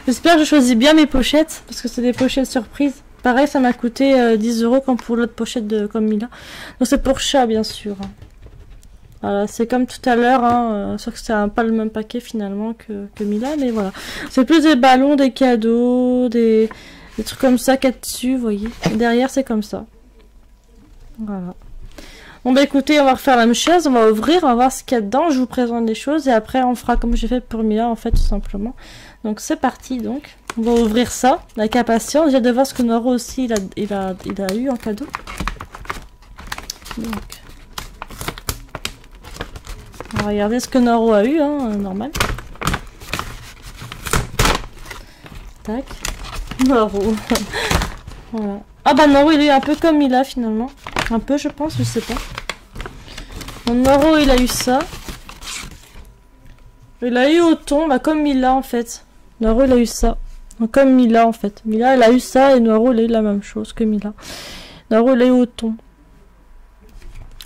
J'espère que je choisis bien mes pochettes, parce que c'est des pochettes surprises. Pareil, ça m'a coûté 10 € comme pour l'autre pochette de comme Mila. Donc c'est pour chat, bien sûr. Voilà, c'est comme tout à l'heure, hein, sauf que c'est pas le même paquet finalement que Mila, mais voilà. C'est plus des ballons, des cadeaux, des trucs comme ça qu'il y a dessus, vous voyez. Et derrière, c'est comme ça. Voilà. Bon bah écoutez, on va refaire la même chose, on va ouvrir, on va voir ce qu'il y a dedans, je vous présente les choses et après on fera comme j'ai fait pour Mila en fait tout simplement. Donc c'est parti donc, on va ouvrir ça avec impatience, j'ai de voir ce que Noro aussi il a eu en cadeau. Donc, on va regarder ce que Noro a eu, hein, normal. Tac, Noro. Voilà. Ah bah Noro il est un peu comme Mila finalement. Un peu je pense, je sais pas. Mon Noro il a eu ça. Il a eu au thon, bah comme Mila en fait. Noro il a eu ça. Donc, comme Mila en fait. Mila elle a eu ça et Noro il a eu la même chose que Mila. Noro il a eu au thon.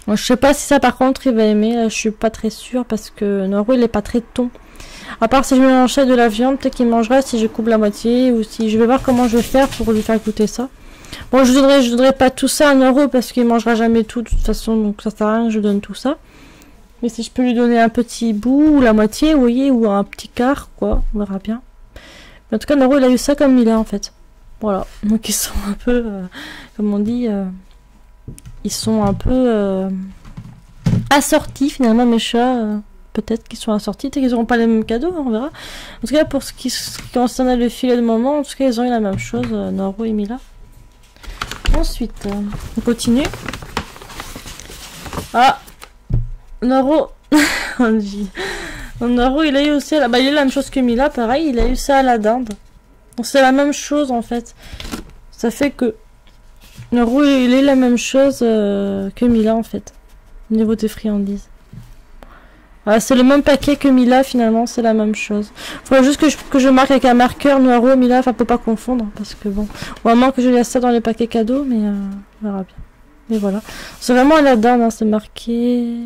Bon, je sais pas si ça par contre il va aimer, là, je suis pas très sûre parce que Noro il est pas très thon. À part si je mélangeais de la viande, peut-être qu'il mangerait si je coupe la moitié ou si je vais voir comment je vais faire pour lui faire goûter ça. Bon, je donnerai pas tout ça à Noro parce qu'il mangera jamais tout de toute façon, donc ça sert à rien que je donne tout ça. Mais si je peux lui donner un petit bout ou la moitié, vous voyez, ou un petit quart, quoi, on verra bien. Mais en tout cas, Noro il a eu ça comme il a en fait. Voilà, donc ils sont un peu, comme on dit, ils sont un peu assortis finalement mes chats. Peut-être qu'ils sont assortis, peut-être qu'ils n'auront pas les mêmes cadeaux, on verra. En tout cas, pour ce qui concerne le filet de moment, en tout cas, ils ont eu la même chose, Noro et Mila. Ensuite, on continue. Ah, Noro, Noro, il a eu aussi, bah, il a eu la même chose que Mila, pareil, il a eu ça à la dinde. Donc c'est la même chose en fait. Ça fait que Noro, il a eu la même chose que Mila en fait, au niveau des friandises. Voilà, c'est le même paquet que Mila finalement, c'est la même chose. Faudrait juste que je marque avec un marqueur Noro, Mila, enfin pour pas confondre, parce que bon, au moins que je laisse ça dans les paquets cadeaux, mais on verra bien. Mais voilà. C'est vraiment à la dinde, hein, c'est marqué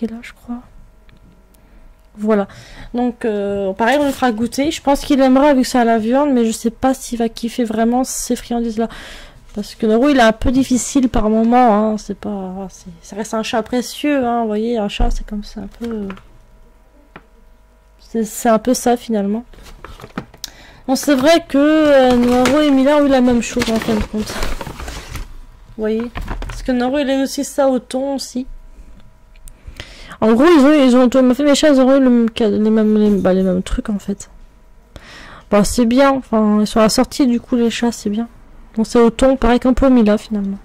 là, je crois. Voilà. Donc, pareil, on le fera goûter. Je pense qu'il aimera vu que c'est à la viande, mais je sais pas s'il va kiffer vraiment ces friandises-là. Parce que Noro, il est un peu difficile par moment, hein. C'est pas... ça reste un chat précieux, hein. Vous voyez, un chat, c'est comme ça, un peu... C'est un peu ça, finalement. Bon, c'est vrai que Noro et Mila ont eu la même chose, en fin de compte. Vous voyez? Parce que Noro, il a aussi ça au thon, aussi. En gros, ils ont fait mes chats, ils ont eu les mêmes trucs, en fait. Bon, c'est bien. Enfin, ils sont assortis, du coup, les chats, c'est bien. Donc, c'est au thon, pareil qu'un peu Mila, finalement.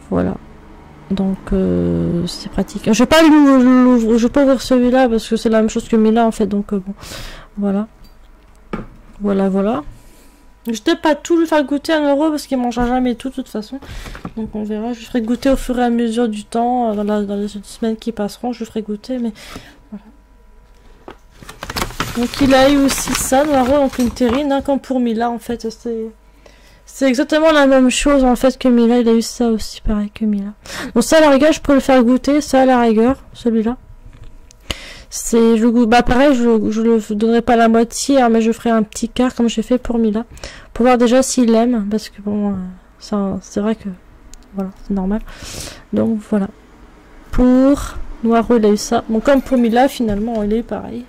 Voilà. Donc, c'est pratique. Je vais pas ouvrir celui-là, parce que c'est la même chose que Mila, en fait. Donc, bon. Voilà. Voilà. Je ne vais pas tout lui faire goûter à Noro, parce qu'il mangera jamais tout, de toute façon. Donc, on verra. Je ferai goûter au fur et à mesure du temps. Dans les semaines qui passeront, je ferai goûter, mais... Voilà. Donc, il a eu aussi ça, Noro, donc une terrine, hein, comme pour Mila, en fait. C'est exactement la même chose en fait que Mila, il a eu ça aussi pareil que Mila. Bon ça à la rigueur je peux le faire goûter, ça à la rigueur, celui-là. C'est bah pareil, je le donnerai pas la moitié, hein, mais je ferai un petit quart comme j'ai fait pour Mila. Pour voir déjà s'il aime, parce que bon, c'est vrai que voilà, c'est normal. Donc voilà. Pour Noiro il a eu ça. Bon comme pour Mila finalement il est pareil.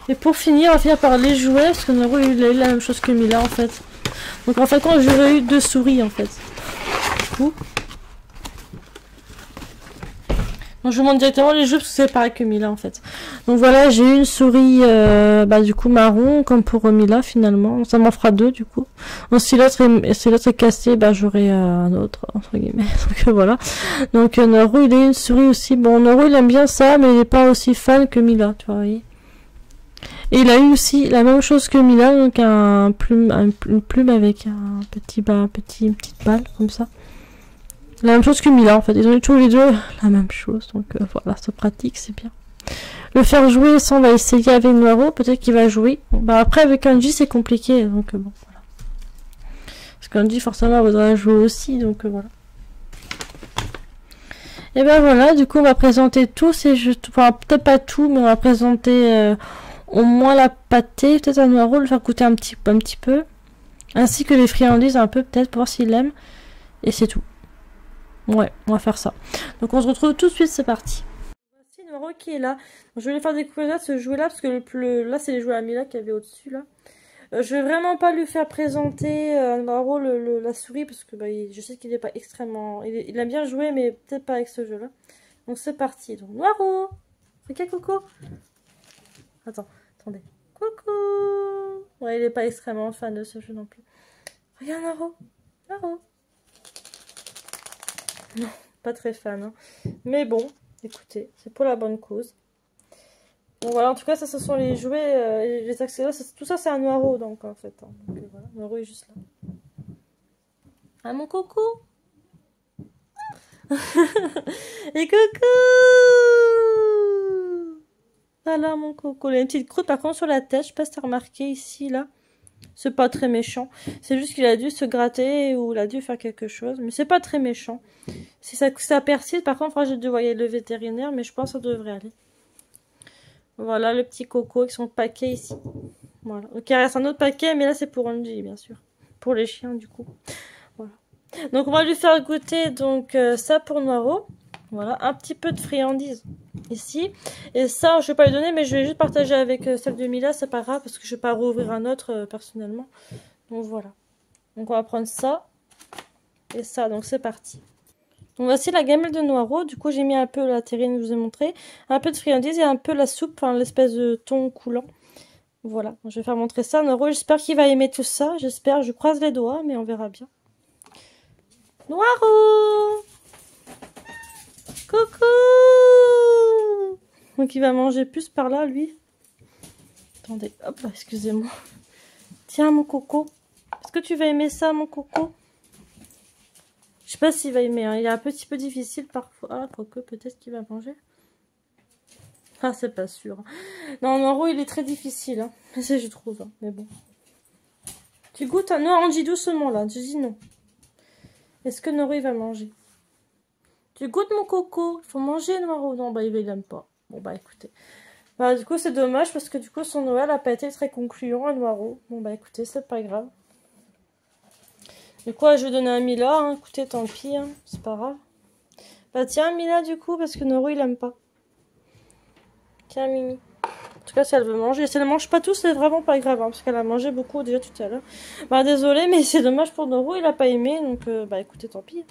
Et pour finir, on va finir par les jouets, parce que Noiro il a eu la même chose que Mila en fait. Donc en fait quand j'aurais eu 2 souris en fait. Du coup. Donc je vous montre directement les jeux parce que c'est pareil que Mila en fait. Donc voilà, j'ai eu une souris bah du coup marron comme pour Mila finalement. Ça m'en fera 2 du coup. Donc si l'autre est cassé, bah j'aurai un autre entre guillemets. Donc voilà. Donc Noiro il a une souris aussi. Bon Noiro il aime bien ça mais il n'est pas aussi fan que Mila, tu vois, vous voyez. Et il a eu aussi la même chose que Mila, donc une plume avec une petite balle comme ça. La même chose que Mila en fait, ils ont eu tous les deux la même chose, donc voilà, c'est pratique, c'est bien. Le faire jouer, ça on va essayer avec Noiro, peut-être qu'il va jouer. Bon, bah après avec Angie c'est compliqué, donc bon voilà. Parce qu'Angie forcément elle voudra jouer aussi, donc voilà. Et ben voilà, du coup on va présenter tous ces jeux, enfin peut-être pas tout, mais on va présenter... au moins la pâtée, peut-être à Noiro, le faire goûter un petit peu. Ainsi que les friandises un peu, peut-être, pour voir s'il aime. Et c'est tout. Ouais, on va faire ça. Donc on se retrouve tout de suite, c'est parti. Voici Noiro qui est là. Je vais lui faire découvrir ce jouet-là, parce que là c'est les jouets à Mila qu'il y avait au-dessus, là. Je vais vraiment pas lui faire présenter à Noiro la souris, parce que bah, je sais qu'il n'est pas extrêmement... Il aime bien jouer, mais peut-être pas avec ce jeu-là. Donc c'est parti. Donc Noiro, ok Coco. Attendez. Coucou. Ouais, il est pas extrêmement fan de ce jeu non plus. Regarde Naro. Non, pas très fan. Hein. Mais bon, écoutez, c'est pour la bonne cause. Bon voilà, en tout cas, ça ce sont les jouets, les accessoires. Tout ça, c'est un Noiro, donc en fait. Hein. Donc voilà, Noiro est juste là. Ah mon coucou. Et coucou. Voilà mon coco, il a une petite croûte par contre sur la tête, je sais pas si t'as remarqué ici là. C'est pas très méchant, c'est juste qu'il a dû se gratter ou il a dû faire quelque chose, mais c'est pas très méchant. Si ça persiste, par contre, j'ai dû envoyer le vétérinaire, mais je pense que ça devrait aller. Voilà le petit coco avec son paquet ici. Voilà, donc il reste un autre paquet, mais là c'est pour Angie bien sûr, pour les chiens du coup. Voilà. Donc on va lui faire goûter donc ça pour Noiro. Voilà, un petit peu de friandises ici. Et ça, je vais pas lui donner, mais je vais juste partager avec celle de Mila, c'est pas grave, parce que je vais pas rouvrir un autre personnellement. Donc voilà. Donc on va prendre ça et ça, donc c'est parti. Donc voici la gamelle de Noiro. Du coup, j'ai mis un peu la terrine que je vous ai montré, un peu de friandises et un peu la soupe, enfin, l'espèce de thon coulant. Voilà, je vais faire montrer ça à Noiro. J'espère qu'il va aimer tout ça. J'espère, je croise les doigts, mais on verra bien. Noiro! Coucou! Donc il va manger plus par là, lui. Attendez, hop, excusez-moi. Tiens, mon coco. Est-ce que tu vas aimer ça, mon coco? Je sais pas s'il va aimer. Hein. Il est un petit peu difficile parfois. Ah, quoique, peut-être qu'il va manger. Ah, c'est pas sûr. Non, Noiro, il est très difficile. Hein. Je trouve. Hein. Mais bon. Tu goûtes? Non, on dit doucement, là. Je dis non. Est-ce que Noro il va manger? Tu goûtes mon coco? Il faut manger Noiro. Non, bah il aime pas. Bon bah écoutez. Bah du coup c'est dommage parce que du coup son Noël a pas été très concluant à Noiro. Bon bah écoutez, c'est pas grave. Du coup je vais donner un Mila, hein. Écoutez, tant pis, hein. C'est pas grave. Bah tiens Mila du coup parce que Noro il aime pas. Tiens Mimi. En tout cas si elle veut manger. Si elle ne mange pas tout c'est vraiment pas grave, hein, parce qu'elle a mangé beaucoup déjà tout à l'heure. Bah désolé mais c'est dommage pour Noro, il a pas aimé donc bah écoutez tant pis.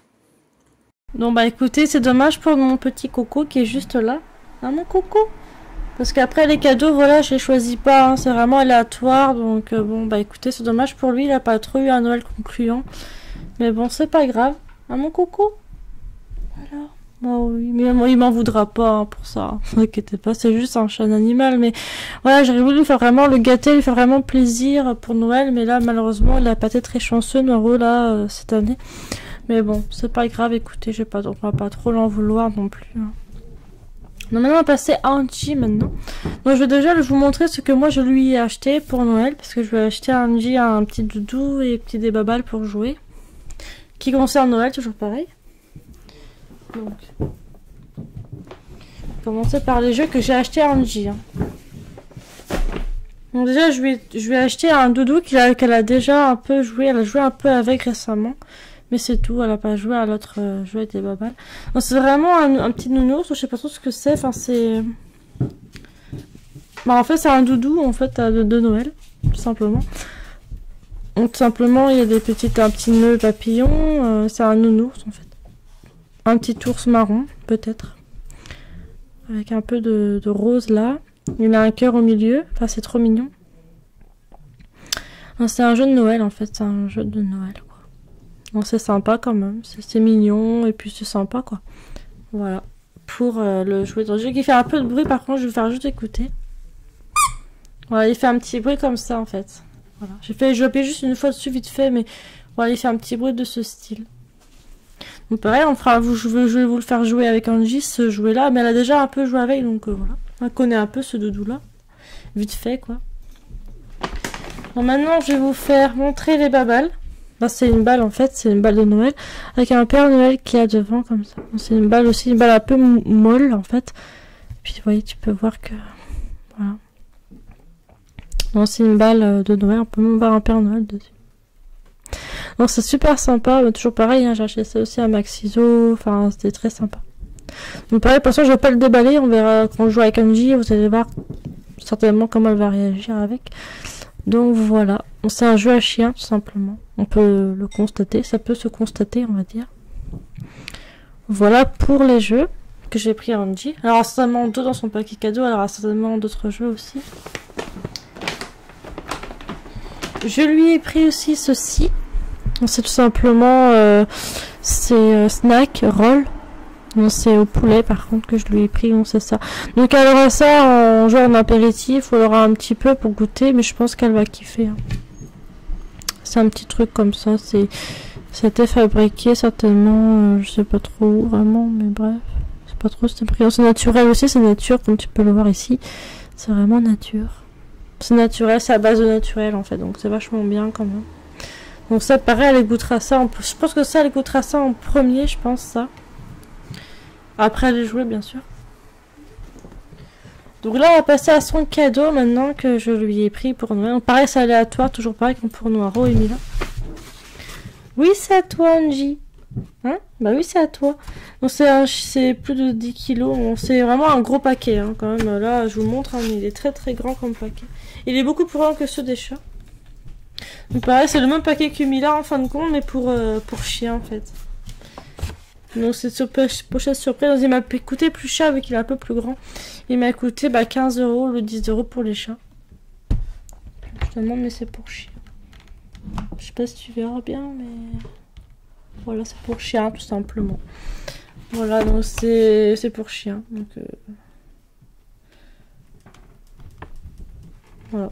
Non bah écoutez c'est dommage pour mon petit coco qui est juste là. Hein mon coco? Parce qu'après les cadeaux voilà je les choisis pas, hein, c'est vraiment aléatoire donc bon bah écoutez c'est dommage pour lui, il a pas trop eu un Noël concluant. Mais bon c'est pas grave. Hein mon coco? Voilà. Oh oui, mais moi il m'en voudra pas hein, pour ça. Ne vous inquiétez pas, c'est juste un chat animal. Mais voilà, j'aurais voulu lui faire vraiment le gâter, lui faire vraiment plaisir pour Noël. Mais là, malheureusement, il a pas été très chanceux, Noro, là, cette année. Mais bon, c'est pas grave, écoutez, on va pas trop l'en vouloir non plus. Hein. Donc maintenant, on va passer à Angie maintenant. Donc je vais déjà vous montrer ce que moi je lui ai acheté pour Noël. Parce que je vais acheter à Angie un petit doudou et petit débabal pour jouer. Qui concerne Noël, toujours pareil. Donc, commencer par les jeux que j'ai acheté à Angie. Hein. Donc déjà, je lui ai acheté un doudou qu'elle a déjà un peu joué. Elle a joué un peu avec récemment. Mais c'est tout, elle a pas joué à l'autre jeu des babales. Donc c'est vraiment un petit nounours, je sais pas trop ce que c'est. Enfin c'est... Bah en fait c'est un doudou en fait de Noël, tout simplement. Donc tout simplement il y a un petit nœud papillon. C'est un nounours en fait. Un petit ours marron, peut-être. Avec un peu de rose là. Il a un cœur au milieu. Enfin, c'est trop mignon. C'est un jeu de Noël, en fait. C'est un jeu de Noël, quoi. Donc, c'est sympa, quand même. C'est mignon, et puis c'est sympa, quoi. Voilà. Pour le jouet dans le jeu qui fait un peu de bruit, par contre, je vais faire juste écouter. Voilà, il fait un petit bruit comme ça, en fait. Voilà. J'ai appuyé juste une fois dessus, vite fait, mais... Voilà, il fait un petit bruit de ce style. Donc pareil, je vais vous le faire jouer avec Angie, ce jouet-là. Mais elle a déjà un peu joué avec, donc voilà. Elle connaît un peu ce doudou-là. Vite fait, quoi. Bon, maintenant, je vais vous faire montrer les babales. Ben, c'est une balle, en fait. C'est une balle de Noël. Avec un Père Noël qui est devant, comme ça. C'est une balle aussi, une balle un peu molle, en fait. Puis, vous voyez, tu peux voir que... Voilà. Non, c'est une balle de Noël. On peut même voir un Père Noël dessus. Donc c'est super sympa, mais toujours pareil, hein, j'ai acheté ça aussi à Maxiso, enfin c'était très sympa. Donc pareil, pour ça je vais pas le déballer, on verra quand on joue avec Angie, vous allez voir certainement comment elle va réagir avec. Donc voilà, c'est un jeu à chien tout simplement, on peut le constater, ça peut se constater on va dire. Voilà pour les jeux que j'ai pris à Angie. Alors il y aura certainement deux dans son paquet cadeau, elle aura certainement d'autres jeux aussi. Je lui ai pris aussi ceci. C'est tout simplement snack roll. C'est au poulet par contre que je lui ai pris, c'est ça. Donc elle aura ça en genre en apéritif, ou elle aura un petit peu pour goûter, mais je pense qu'elle va kiffer. Hein. C'est un petit truc comme ça, c'était fabriqué certainement, je sais pas trop où vraiment, mais bref, c'est pas trop, c'est naturel aussi, c'est nature comme tu peux le voir ici, c'est vraiment nature. C'est naturel, c'est à base de naturel en fait, donc c'est vachement bien quand même. Donc ça pareil, elle goûtera ça, je pense que ça elle goûtera ça en premier, je pense ça. Après elle jouer bien sûr. Donc là on va passer à son cadeau maintenant que je lui ai pris pour Noël. Pareil c'est aléatoire, toujours pareil comme pour Noiro et Mila. Oui c'est à toi Angie. Hein? Bah oui c'est à toi. Donc c'est plus de 10 kilos, c'est vraiment un gros paquet hein, quand même. Là je vous montre, hein, mais il est très très grand comme paquet. Il est beaucoup plus grand que ceux des chats. Donc pareil, c'est le même paquet que Mila en fin de compte, mais pour chien en fait. Donc c'est sur pochette surprise. Il m'a coûté plus cher vu qu'il est un peu plus grand. Il m'a coûté 15 € au lieu de 10 € pour les chats. Je te demande, mais c'est pour chien. Je sais pas si tu verras bien, mais voilà, c'est pour chien tout simplement. Voilà, donc c'est pour chien. Donc voilà.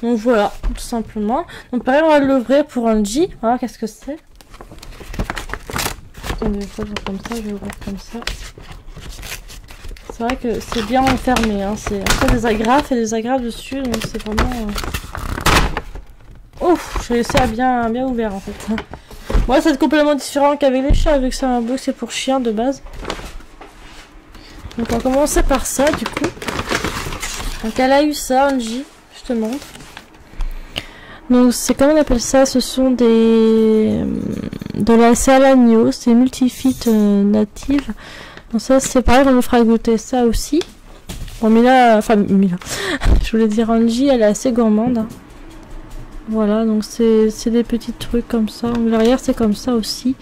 Donc voilà, tout simplement. Donc pareil, on va l'ouvrir pour Angie. Voilà, qu'est-ce que c'est. Attendez, je vais ouvrir comme ça, je vais ouvrir comme ça. C'est vrai que c'est bien enfermé. Hein. C'est des agrafes et des agrafes dessus, donc c'est vraiment... Ouf, j'ai réussi à bien ouvert en fait. Moi, c'est complètement différent qu'avec les chats, vu que c'est un box, c'est pour chien de base. Donc, on va commencer par ça, du coup. Donc, elle a eu ça, Angie. Je te montre. Donc, c'est comment on appelle ça? Ce sont des... de la Salagno. C'est multifit native. Donc, ça, c'est pareil, on nous fera goûter ça aussi. Bon, Mila... Enfin, Mila. Je voulais dire Angie, elle est assez gourmande. Hein. Voilà, donc c'est des petits trucs comme ça. L'arrière, c'est comme ça aussi.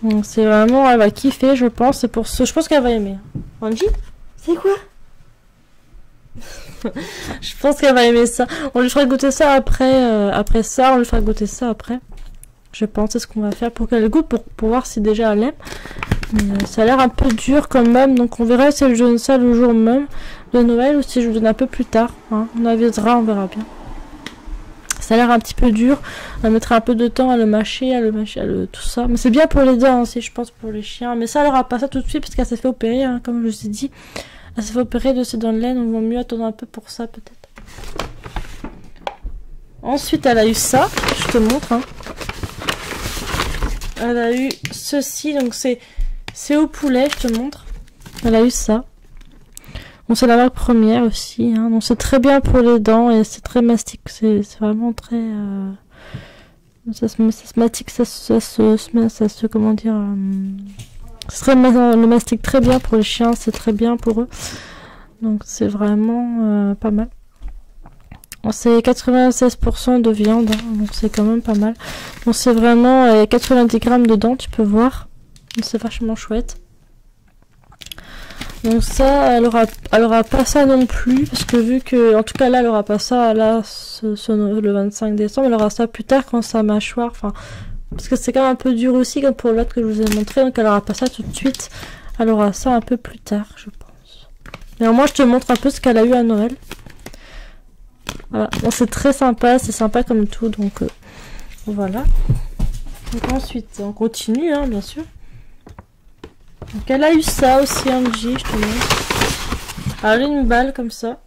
Donc, c'est vraiment... Elle va kiffer, je pense. C'est pour ce... Je pense qu'elle va aimer. Angie? C'est quoi? Je pense qu'elle va aimer ça. On lui fera goûter ça après. Après ça, on lui fera goûter ça après. Je pense c'est ce qu'on va faire pour qu'elle goûte, pour voir si déjà elle aime. Mais, ça a l'air un peu dur quand même. Donc on verra si je donne ça le jour même de Noël ou si je le donne un peu plus tard. Hein. On avisera, on verra bien. Ça a l'air un petit peu dur. On mettra un peu de temps à le mâcher, tout ça. Mais c'est bien pour les dents aussi, je pense, pour les chiens. Mais ça, elle aura pas ça tout de suite parce qu'elle s'est fait opérer, hein, comme je vous ai dit. Elle s'est fait opérer de ses dents de laine. On va mieux attendre un peu pour ça, peut-être. Ensuite, elle a eu ça. Je te montre. Hein. Elle a eu ceci. Donc, c'est au poulet, je te montre. Elle a eu ça. Donc, c'est la marque première aussi. Hein. Donc, c'est très bien pour les dents et c'est très mastic. C'est vraiment très... ça se mastique, ça se comment dire... le mastique très bien pour les chiens, c'est très bien pour eux. Donc, c'est vraiment pas mal. C'est 96% de viande, hein, donc c'est quand même pas mal. Donc, c'est vraiment 90 grammes dedans, tu peux voir. C'est vachement chouette. Donc ça, elle aura pas ça non plus, parce que vu que, en tout cas là, elle aura pas ça, là, le 25 décembre, elle aura ça plus tard quand sa mâchoire, enfin, parce que c'est quand même un peu dur aussi, comme pour l'autre que je vous ai montré, donc elle aura pas ça tout de suite, elle aura ça un peu plus tard, je pense. Mais moi, je te montre un peu ce qu'elle a eu à Noël. Voilà, bon, c'est très sympa, c'est sympa comme tout, donc voilà. Donc ensuite, on continue, hein, bien sûr. Donc elle a eu ça aussi, Angie, je te montre. Elle a eu une balle comme ça.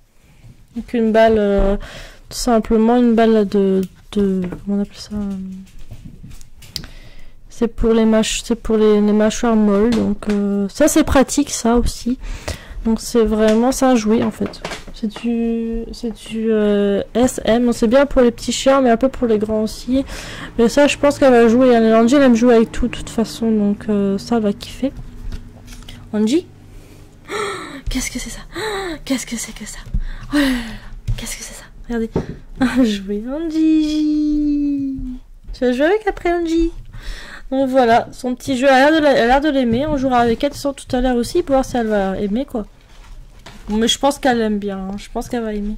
Donc une balle, tout simplement une balle de comment on appelle ça? C'est pour les mâchoires molles. Donc ça c'est pratique ça aussi. Donc c'est vraiment ça un jouet en fait. C'est du SM. Donc c'est bien pour les petits chiens mais un peu pour les grands aussi. Mais ça je pense qu'elle va jouer. Angie elle aime jouer avec tout de toute façon. Donc ça elle va kiffer. Angie, oh, qu'est-ce que c'est ça? Oh, qu'est-ce que c'est que ça? Oh là là là, qu'est-ce que c'est ça? Regardez. Ah, jouer Angie. Tu vas jouer avec après Angie. Donc voilà, son petit jeu, elle a l'air de l'aimer. On jouera avec elle tout à l'heure aussi pour voir si elle va aimer quoi. Mais je pense qu'elle aime bien. Hein. Je pense qu'elle va aimer.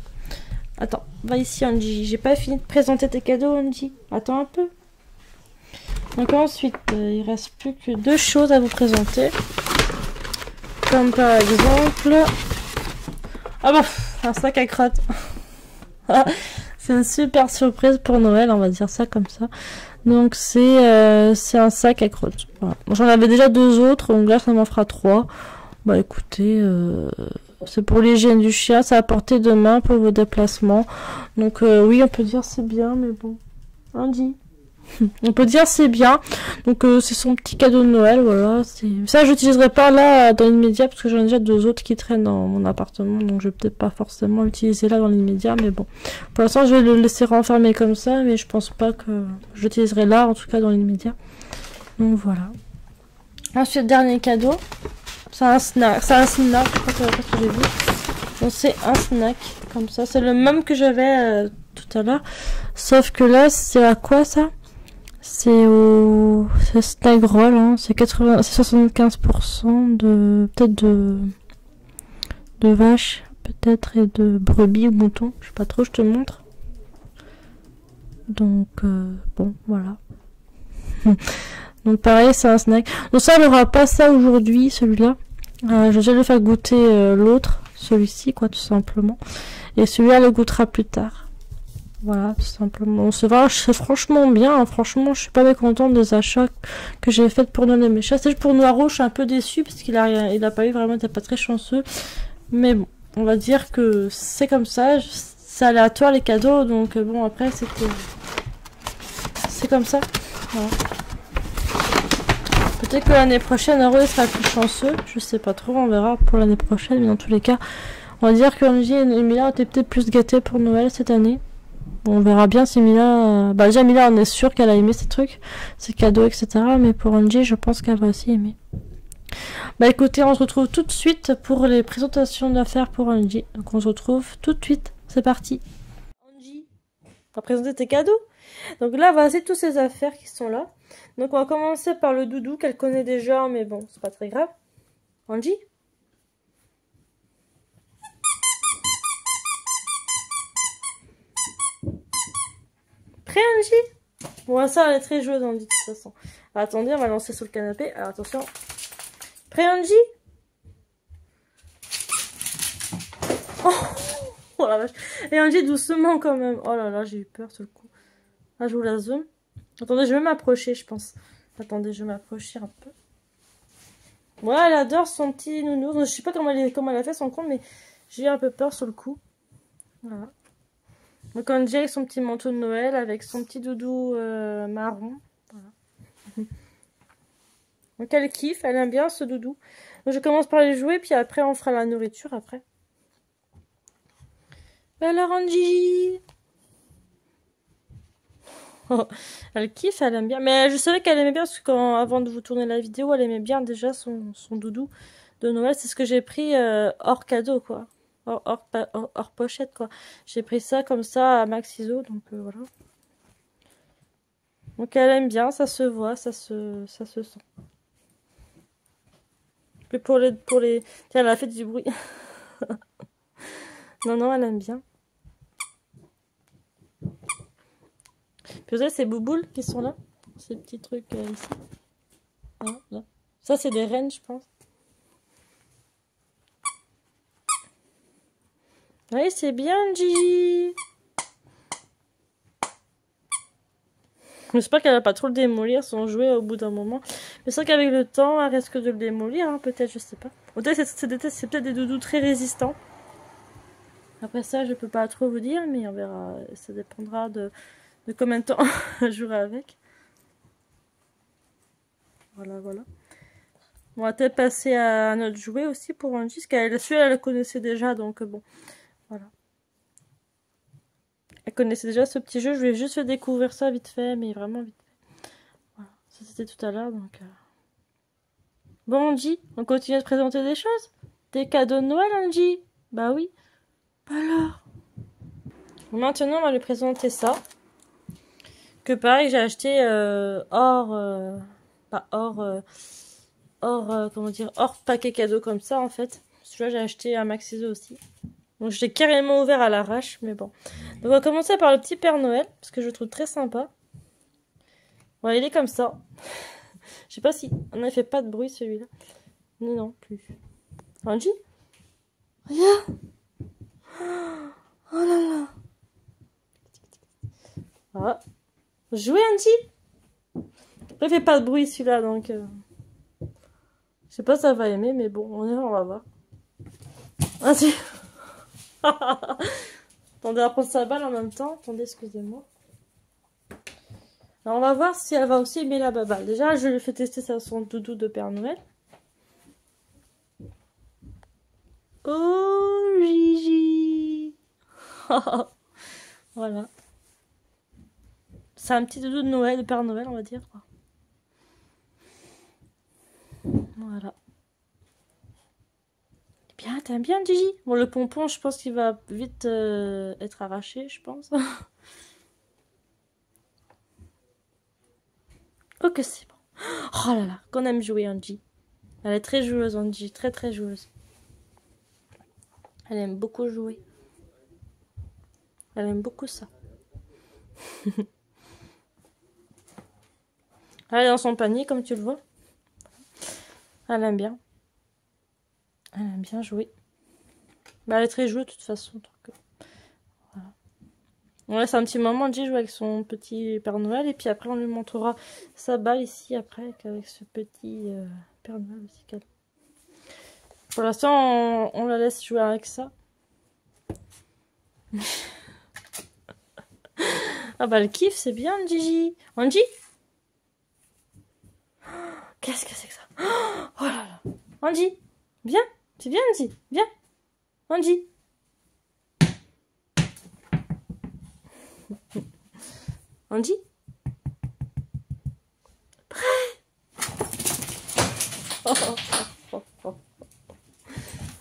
Attends, va ici Angie. J'ai pas fini de présenter tes cadeaux Angie. Attends un peu. Donc ensuite, il reste plus que 2 choses à vous présenter. Comme par exemple... Ah bah, un sac à crottes. C'est une super surprise pour Noël, on va dire ça comme ça. Donc c'est un sac à crottes. Voilà. J'en avais déjà 2 autres, donc là ça m'en fera 3. Bah écoutez, c'est pour l'hygiène du chien, c'est à portée de main pour vos déplacements. Donc oui, on peut dire c'est bien, mais bon. Andy. On peut dire c'est bien. Donc c'est son petit cadeau de Noël, voilà. Ça je l'utiliserai pas là dans l'immédiat parce que j'en ai déjà 2 autres qui traînent dans mon appartement. Donc je vais peut-être pas forcément l'utiliser là dans l'immédiat. Mais bon. Pour l'instant je vais le laisser renfermer comme ça. Mais je pense pas que je l'utiliserai là, en tout cas dans l'immédiat. Donc voilà. Ensuite dernier cadeau. C'est un snack. C'est un snack, je crois que j'ai vu. Donc c'est un snack comme ça. C'est le même que j'avais tout à l'heure. Sauf que là c'est à quoi ça? C'est au snack roll, hein. C'est 75% peut-être de vaches, peut-être, et de brebis ou moutons. Je sais pas trop, je te montre. Donc bon, voilà. Donc pareil, c'est un snack. Donc ça, elle aura pas ça aujourd'hui, celui-là. Je vais le faire goûter l'autre, celui-ci, quoi, tout simplement. Et celui-là, elle le goûtera plus tard. Voilà, tout simplement. C'est franchement bien. Hein. Franchement, je suis pas mécontente des achats que j'ai fait pour donner mes chats. C'est juste pour Noiro, je suis un peu déçue parce qu'il a rien, il a pas eu vraiment, il était pas très chanceux. Mais bon, on va dire que c'est comme ça. C'est aléatoire les cadeaux, donc bon après c'est comme ça. Voilà. Peut-être que l'année prochaine, Heureux sera plus chanceux. Je sais pas trop, on verra pour l'année prochaine. Mais dans tous les cas, on va dire qu'Angie et Emilia étaient peut-être plus gâtés pour Noël cette année. Bon, on verra bien si Emilia... Bah déjà, Emilia, on est sûr qu'elle a aimé ces trucs, ces cadeaux, etc. Mais pour Angie, je pense qu'elle va aussi aimer. Bah écoutez, on se retrouve tout de suite pour les présentations d'affaires pour Angie. Donc on se retrouve tout de suite. C'est parti. Angie, on va présenter tes cadeaux. Donc là, voici toutes ces affaires qui sont là. Donc on va commencer par le doudou qu'elle connaît déjà, mais bon, c'est pas très grave. Angie? Prêt, Angie? Bon, ça, elle est très joueuse, Angie, de toute façon. Alors, attendez, on va lancer sur le canapé. Alors, attention. Prêt, Angie? Oh la vache. Et Angie, doucement quand même. Oh là là, j'ai eu peur tout le coup. Là, je vous la zoom. Attendez, je vais m'approcher, je pense. Attendez, je vais m'approcher un peu. Ouais, elle adore son petit nounours. Je sais pas comment elle a fait son compte, mais j'ai eu un peu peur sur le coup. Voilà. Donc Angie avec son petit manteau de Noël, avec son petit doudou marron. Voilà. Donc elle kiffe, elle aime bien ce doudou. Donc je commence par les jouer, puis après on fera la nourriture après. Alors Angie, oh, elle kiffe, elle aime bien. Mais je savais qu'elle aimait bien parce que avant de vous tourner la vidéo, elle aimait bien déjà son doudou de Noël. C'est ce que j'ai pris hors cadeau, quoi. Hors pochette, quoi. J'ai pris ça comme ça à Max ISO, donc voilà. Donc elle aime bien, ça se voit, ça se sent. Mais pour les... Tiens, elle a fait du bruit. Non, elle aime bien. Puis vous avez ces bouboules qui sont là. Ces petits trucs ici. Hein, là. Ça, c'est des rennes, je pense. Oui, c'est bien, Gigi. J'espère qu'elle va pas trop le démolir son jouet au bout d'un moment. Mais c'est vrai qu'avec le temps, elle risque de le démolir, hein, peut-être, je sais pas. Peut-être c'est peut-être des doudous très résistants. Après ça, je peux pas trop vous dire, mais on verra. Ça dépendra de combien de temps je jouerai avec. Voilà. On va peut-être passer à notre jouet aussi pour Angie, parce qu'elle celui-là, elle le connaissait déjà, donc bon, voilà. Elle connaissait déjà ce petit jeu, je lui ai juste fait découvrir ça vite fait, mais vraiment vite fait. Voilà, ça c'était tout à l'heure, donc... Bon, Angie, on continue à te présenter des choses? Des cadeaux de Noël, Angie? Bah oui. Alors... Maintenant, on va lui présenter ça. Que pareil, j'ai acheté comment dire, hors paquet cadeau comme ça, en fait. Celui-là, j'ai acheté à Max ISO aussi. Donc, je l'ai carrément ouvert à l'arrache, mais bon. Donc, on va commencer par le petit Père Noël, parce que je le trouve très sympa. Voilà, il est comme ça. Je sais pas si... On n'a fait pas de bruit, celui-là. Non, plus. Angie? Regarde! Oh là là! Voilà. Jouez, Angie! Après, il fait pas de bruit, celui-là, donc... Je sais pas si ça va aimer, mais bon, on va voir. Ah, si. Attendez, à prendre sa balle en même temps. Attendez, excusez-moi. Alors, on va voir si elle va aussi aimer la baballe. Déjà, je lui fais tester son doudou de Père Noël. Oh, Gigi. Voilà. C'est un petit doudou de Noël, de Père Noël, on va dire. Voilà. Bien, t'aimes bien, Gigi? Bon, le pompon, je pense qu'il va vite être arraché, je pense. Ok, c'est bon. Oh là là, qu'on aime jouer, Angie. Elle est très joueuse, Angie. Très, très joueuse. Elle aime beaucoup jouer. Elle aime beaucoup ça. Elle est dans son panier, comme tu le vois. Elle aime bien. Elle aime bien jouer. Bah, elle est très joueuse de toute façon. Donc, voilà. On laisse un petit moment Angie jouer avec son petit Père Noël. Et puis après, on lui montrera sa balle ici, après, avec ce petit Père Noël aussi qu'elle. Pour l'instant, on la laisse jouer avec ça. Ah bah, elle kiffe, c'est bien, Gigi. Angie? Qu'est-ce que c'est que ça? Oh là là. Angie, viens. Tu viens, Angie? Viens. Angie. Angie? Prêt?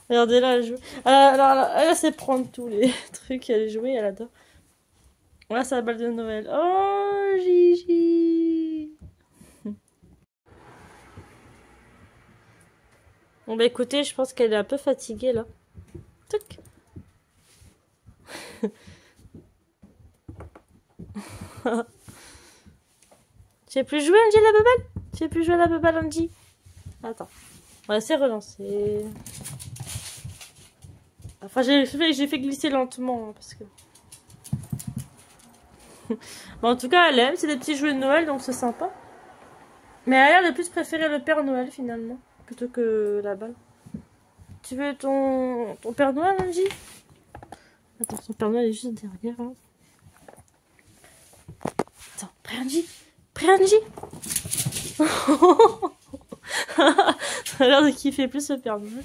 Regardez là, elle joue. Alors, elle sait prendre tous les trucs, elle joue, elle adore. Voilà, c'est la balle de Noël. Oh, Gigi. Bon, bah écoutez, je pense qu'elle est un peu fatiguée là. Tuc. Tu sais plus jouer, Angie, la bubble? Tu sais plus jouer à la bubble, Angie? Attends. On va essayer de relancer. Enfin, j'ai fait glisser lentement, hein, parce que... Bon, en tout cas, elle aime. C'est des petits jouets de Noël, donc c'est sympa. Mais elle a l'air de plus préférer le Père Noël, finalement, plutôt que la balle. Tu veux ton Père Noël, Angie? Attends, son Père Noël est juste derrière. Hein. Attends, prêt, Angie? Prêt, Angie? Ça a l'air de kiffer plus le Père Noël.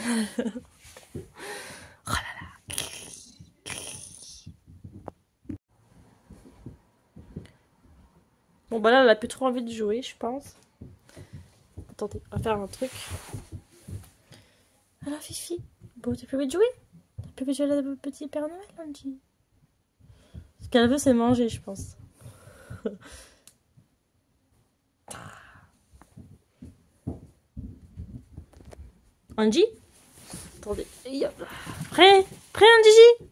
Oh là là. Bon bah là elle a plus trop envie de jouer je pense. Attendez, on va faire un truc. Alors Fifi, bon t'as plus envie de jouer? T'as plus envie de jouer à la petite Père Noël, Angie? Ce qu'elle veut c'est manger je pense. Angie? Attendez, prêt? Prêt Angie?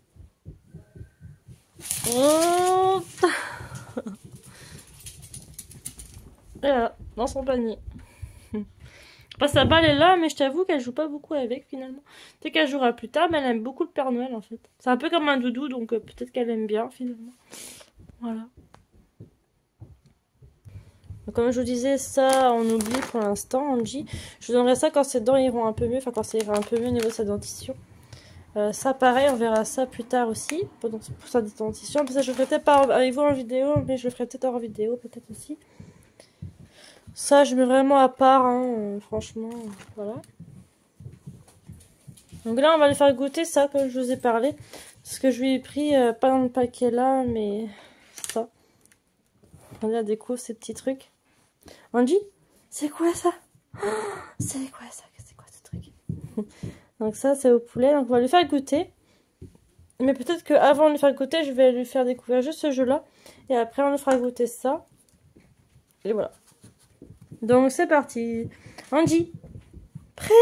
Oh. Et là, dans son panier. Enfin, sa balle est là, mais je t'avoue qu'elle joue pas beaucoup avec finalement. Peut-être qu'elle jouera plus tard, mais elle aime beaucoup le Père Noël en fait. C'est un peu comme un doudou, donc peut-être qu'elle aime bien finalement. Voilà. Donc, comme je vous disais, ça on oublie pour l'instant, Angie. Je vous donnerai ça quand ses dents iront un peu mieux, enfin quand ça ira un peu mieux au niveau de sa dentition. Ça pareil, on verra ça plus tard aussi, pour sa dentition. Ça, je le ferai peut-être pas avec vous en vidéo, mais je le ferai peut-être en vidéo, peut-être aussi. Ça, je mets vraiment à part, hein, franchement, voilà. Donc là, on va lui faire goûter ça, comme je vous ai parlé. Parce que je lui ai pris, pas dans le paquet là, mais ça. On a découvre ces petits trucs. Angie, c'est quoi ça? Oh, c'est quoi ça? C'est quoi ce truc? Donc ça, c'est au poulet. Donc on va lui faire goûter. Mais peut-être qu'avant de lui faire goûter, je vais lui faire découvrir juste ce jeu-là. Et après, on lui fera goûter ça. Et voilà. Donc c'est parti. Angie, prêt?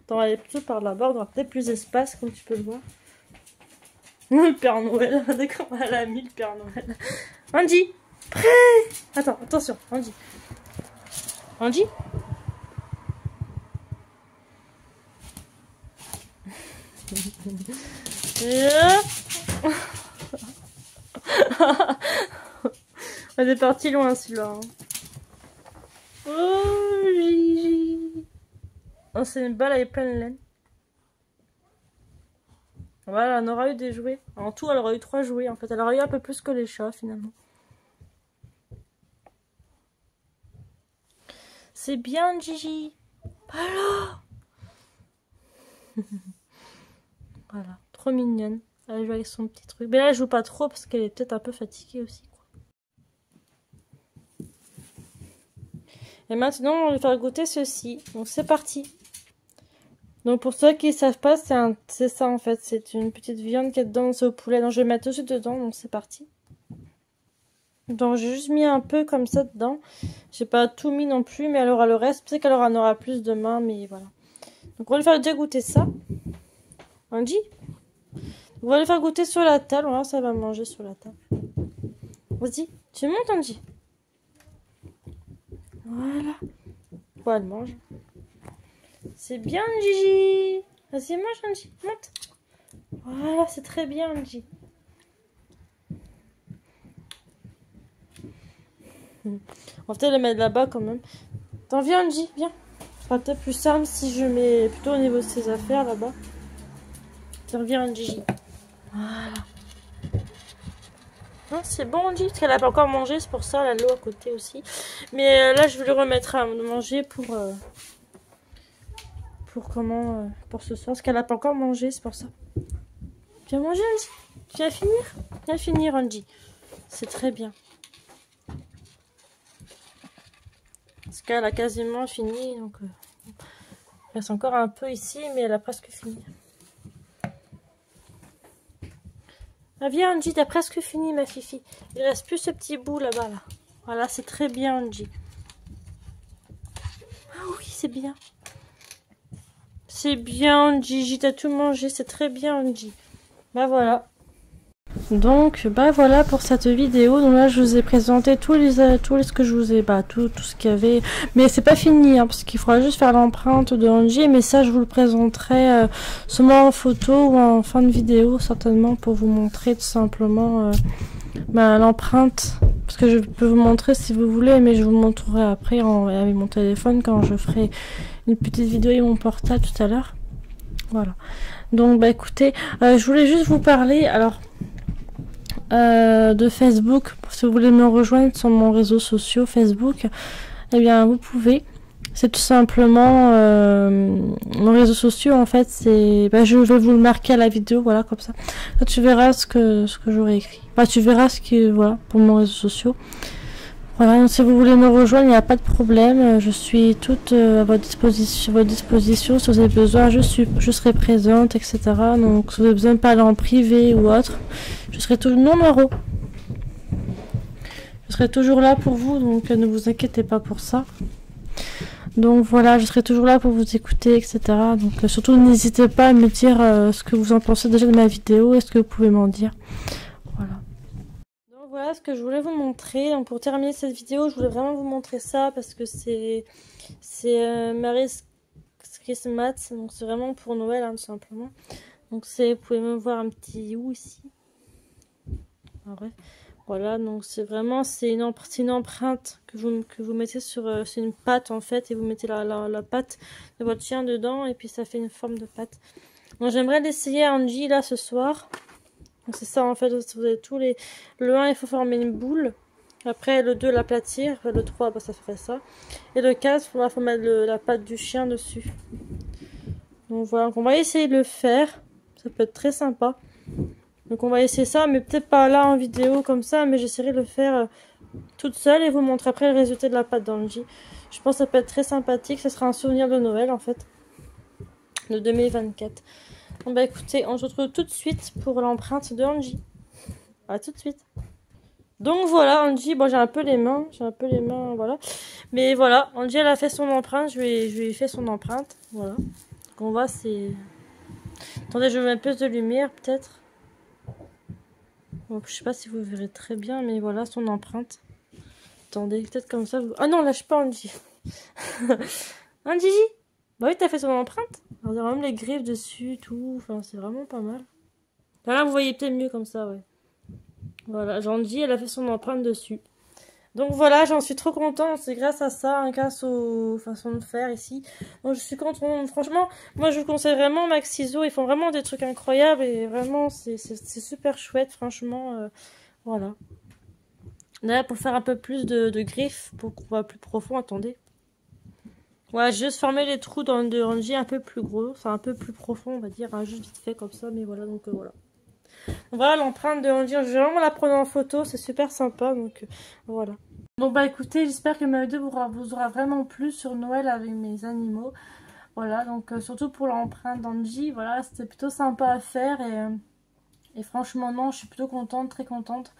Attends, elle est plutôt par là-bas. On aura peut-être plus d'espace, comme tu peux le voir. Le Père Noël. Regardez comment elle a mis le Père Noël. Angie, prêt? Attends, attention, Angie. Angie? Elle est partie loin celui-là. Hein. Oh, Gigi. Oh, c'est une balle avec plein de laine. Voilà, elle en aura eu des jouets. En tout, elle aura eu 3 jouets. En fait, elle aura eu un peu plus que les chats, finalement. C'est bien, Gigi. Alors. Voilà, trop mignonne. Elle joue avec son petit truc. Mais là, elle joue pas trop parce qu'elle est peut-être un peu fatiguée aussi. Quoi. Et maintenant, on va lui faire goûter ceci. Donc, c'est parti. Donc, pour ceux qui ne savent pas, c'est ça en fait. C'est une petite viande qui est dedans, c'est au poulet. Donc, je vais mettre tout de suite dedans. Donc, c'est parti. Donc, j'ai juste mis un peu comme ça dedans. J'ai pas tout mis non plus, mais elle aura le reste. Peut-être qu'elle en aura plus demain, mais voilà. Donc, on va lui faire déjà goûter ça. Angie? On va lui faire goûter sur la table. Voilà, ça va manger sur la table. Vas-y, tu montes, Angie. Voilà. Bon, elle mange. C'est bien, Gigi. Vas-y, mange, Angie. Monte. Voilà, c'est très bien, Angie. On va peut-être le mettre là-bas quand même. Attends, viens, Angie, viens. Ce sera peut-être plus simple si je mets plutôt au niveau de ses affaires là-bas. Tiens, viens, Gigi. Voilà. Hein, c'est bon, Angie, parce qu'elle a pas encore mangé, c'est pour ça, elle a l'eau à côté aussi. Mais là, je vais lui remettre à manger pour pour ce soir, parce qu'elle a pas encore mangé, c'est pour ça. Viens manger, Angie. Viens finir. Viens finir, Angie. C'est très bien. Parce qu'elle a quasiment fini, donc il reste encore un peu ici, mais elle a presque fini. Ah, viens, Angie, t'as presque fini, ma fifi. Il reste plus ce petit bout là-bas, là. Voilà, c'est très bien, Angie. Ah oui, c'est bien. C'est bien, Angie. T'as tout mangé, c'est très bien, Angie. Bah voilà. Donc bah voilà pour cette vidéo. Donc là je vous ai présenté tous les ce que je vous ai tout ce qu'il y avait, mais c'est pas fini hein, parce qu'il faudra juste faire l'empreinte de Angie, mais ça je vous le présenterai seulement en photo ou en fin de vidéo certainement pour vous montrer tout simplement l'empreinte, parce que je peux vous montrer si vous voulez, mais je vous montrerai après avec mon téléphone quand je ferai une petite vidéo avec mon portable tout à l'heure. Voilà, donc bah écoutez, je voulais juste vous parler alors de Facebook. Si vous voulez me rejoindre sur mon réseau social Facebook, eh bien vous pouvez. C'est tout simplement mon réseau social en fait. C'est, je vais vous le marquer à la vidéo, voilà comme ça. Là, tu verras ce que j'aurais écrit. Tu verras ce qui voilà pour mon réseau social. Voilà, donc si vous voulez me rejoindre, il n'y a pas de problème. Je suis toute à votre disposition. Si vous avez besoin, je serai présente, etc. Donc si vous avez besoin de parler en privé ou autre, je serai toujours numéro. Je serai toujours là pour vous, donc ne vous inquiétez pas pour ça. Donc voilà, je serai toujours là pour vous écouter, etc. Donc surtout n'hésitez pas à me dire ce que vous en pensez déjà de ma vidéo. Est-ce que vous pouvez m'en dire? Voilà. Voilà ce que je voulais vous montrer. Donc pour terminer cette vidéo, je voulais vraiment vous montrer ça parce que c'est Mary's Christmas, donc c'est vraiment pour Noël hein, tout simplement. Donc vous pouvez me voir un petit ou ici. Ah ouais. Voilà, donc c'est vraiment une empreinte que vous mettez sur c'est une pâte en fait, et vous mettez la pâte de votre chien dedans et puis ça fait une forme de pâte. Donc j'aimerais l'essayer à Angie là ce soir. Donc c'est ça en fait, vous avez tous les... Le 1 il faut former une boule, après le 2 l'aplatir, le 3 ça ferait ça, et le 4 il faut mettre la patte du chien dessus. Donc voilà, donc on va essayer de le faire, ça peut être très sympa. Donc on va essayer ça, mais peut-être pas là en vidéo comme ça, mais j'essaierai de le faire toute seule et vous montrer après le résultat de la pâte d'Angie. Je pense que ça peut être très sympathique, ce sera un souvenir de Noël en fait, de 2024. Bon bah écoutez, on se retrouve tout de suite pour l'empreinte de Angie. À tout de suite. Donc voilà, Angie, bon j'ai un peu les mains, voilà. Mais voilà, Angie elle a fait son empreinte, je lui ai fait son empreinte, voilà. Donc on voit c'est... Attendez, je vais mettre plus de lumière peut-être. Bon, je sais pas si vous verrez très bien, mais voilà son empreinte. Attendez, peut-être comme ça. Ah non, lâche pas Angie. Angie. Bah oui, t'as fait son empreinte. Alors, il y a même les griffes dessus, tout. Enfin, c'est vraiment pas mal. Là, vous voyez peut-être mieux comme ça, ouais. Voilà, Angie, elle a fait son empreinte dessus. Donc voilà, j'en suis trop contente. C'est grâce à ça, hein, grâce aux façons de faire ici. Donc je suis contente. Franchement, moi je vous conseille vraiment Max Ciseaux. Ils font vraiment des trucs incroyables et vraiment, c'est super chouette, franchement. Voilà. Là, pour faire un peu plus de griffes, pour qu'on voit plus profond, attendez. Ouais, j'ai juste formé les trous dans de Angie un peu plus gros, enfin un peu plus profond, on va dire, hein, juste vite fait comme ça, mais voilà, donc voilà. Donc, voilà l'empreinte de Angie, je vais vraiment la prendre en photo, c'est super sympa, donc voilà. Bon bah écoutez, j'espère que ma vidéo vous aura vraiment plu sur Noël avec mes animaux. Voilà, donc surtout pour l'empreinte d'Angie, voilà, c'était plutôt sympa à faire et franchement non, je suis plutôt contente, très contente.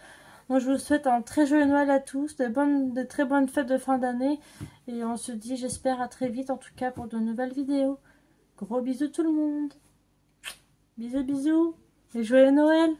Moi, je vous souhaite un très joyeux Noël à tous, de très bonnes fêtes de fin d'année. Et on se dit, j'espère, à très vite, en tout cas, pour de nouvelles vidéos. Gros bisous tout le monde. Bisous, bisous. Et joyeux Noël.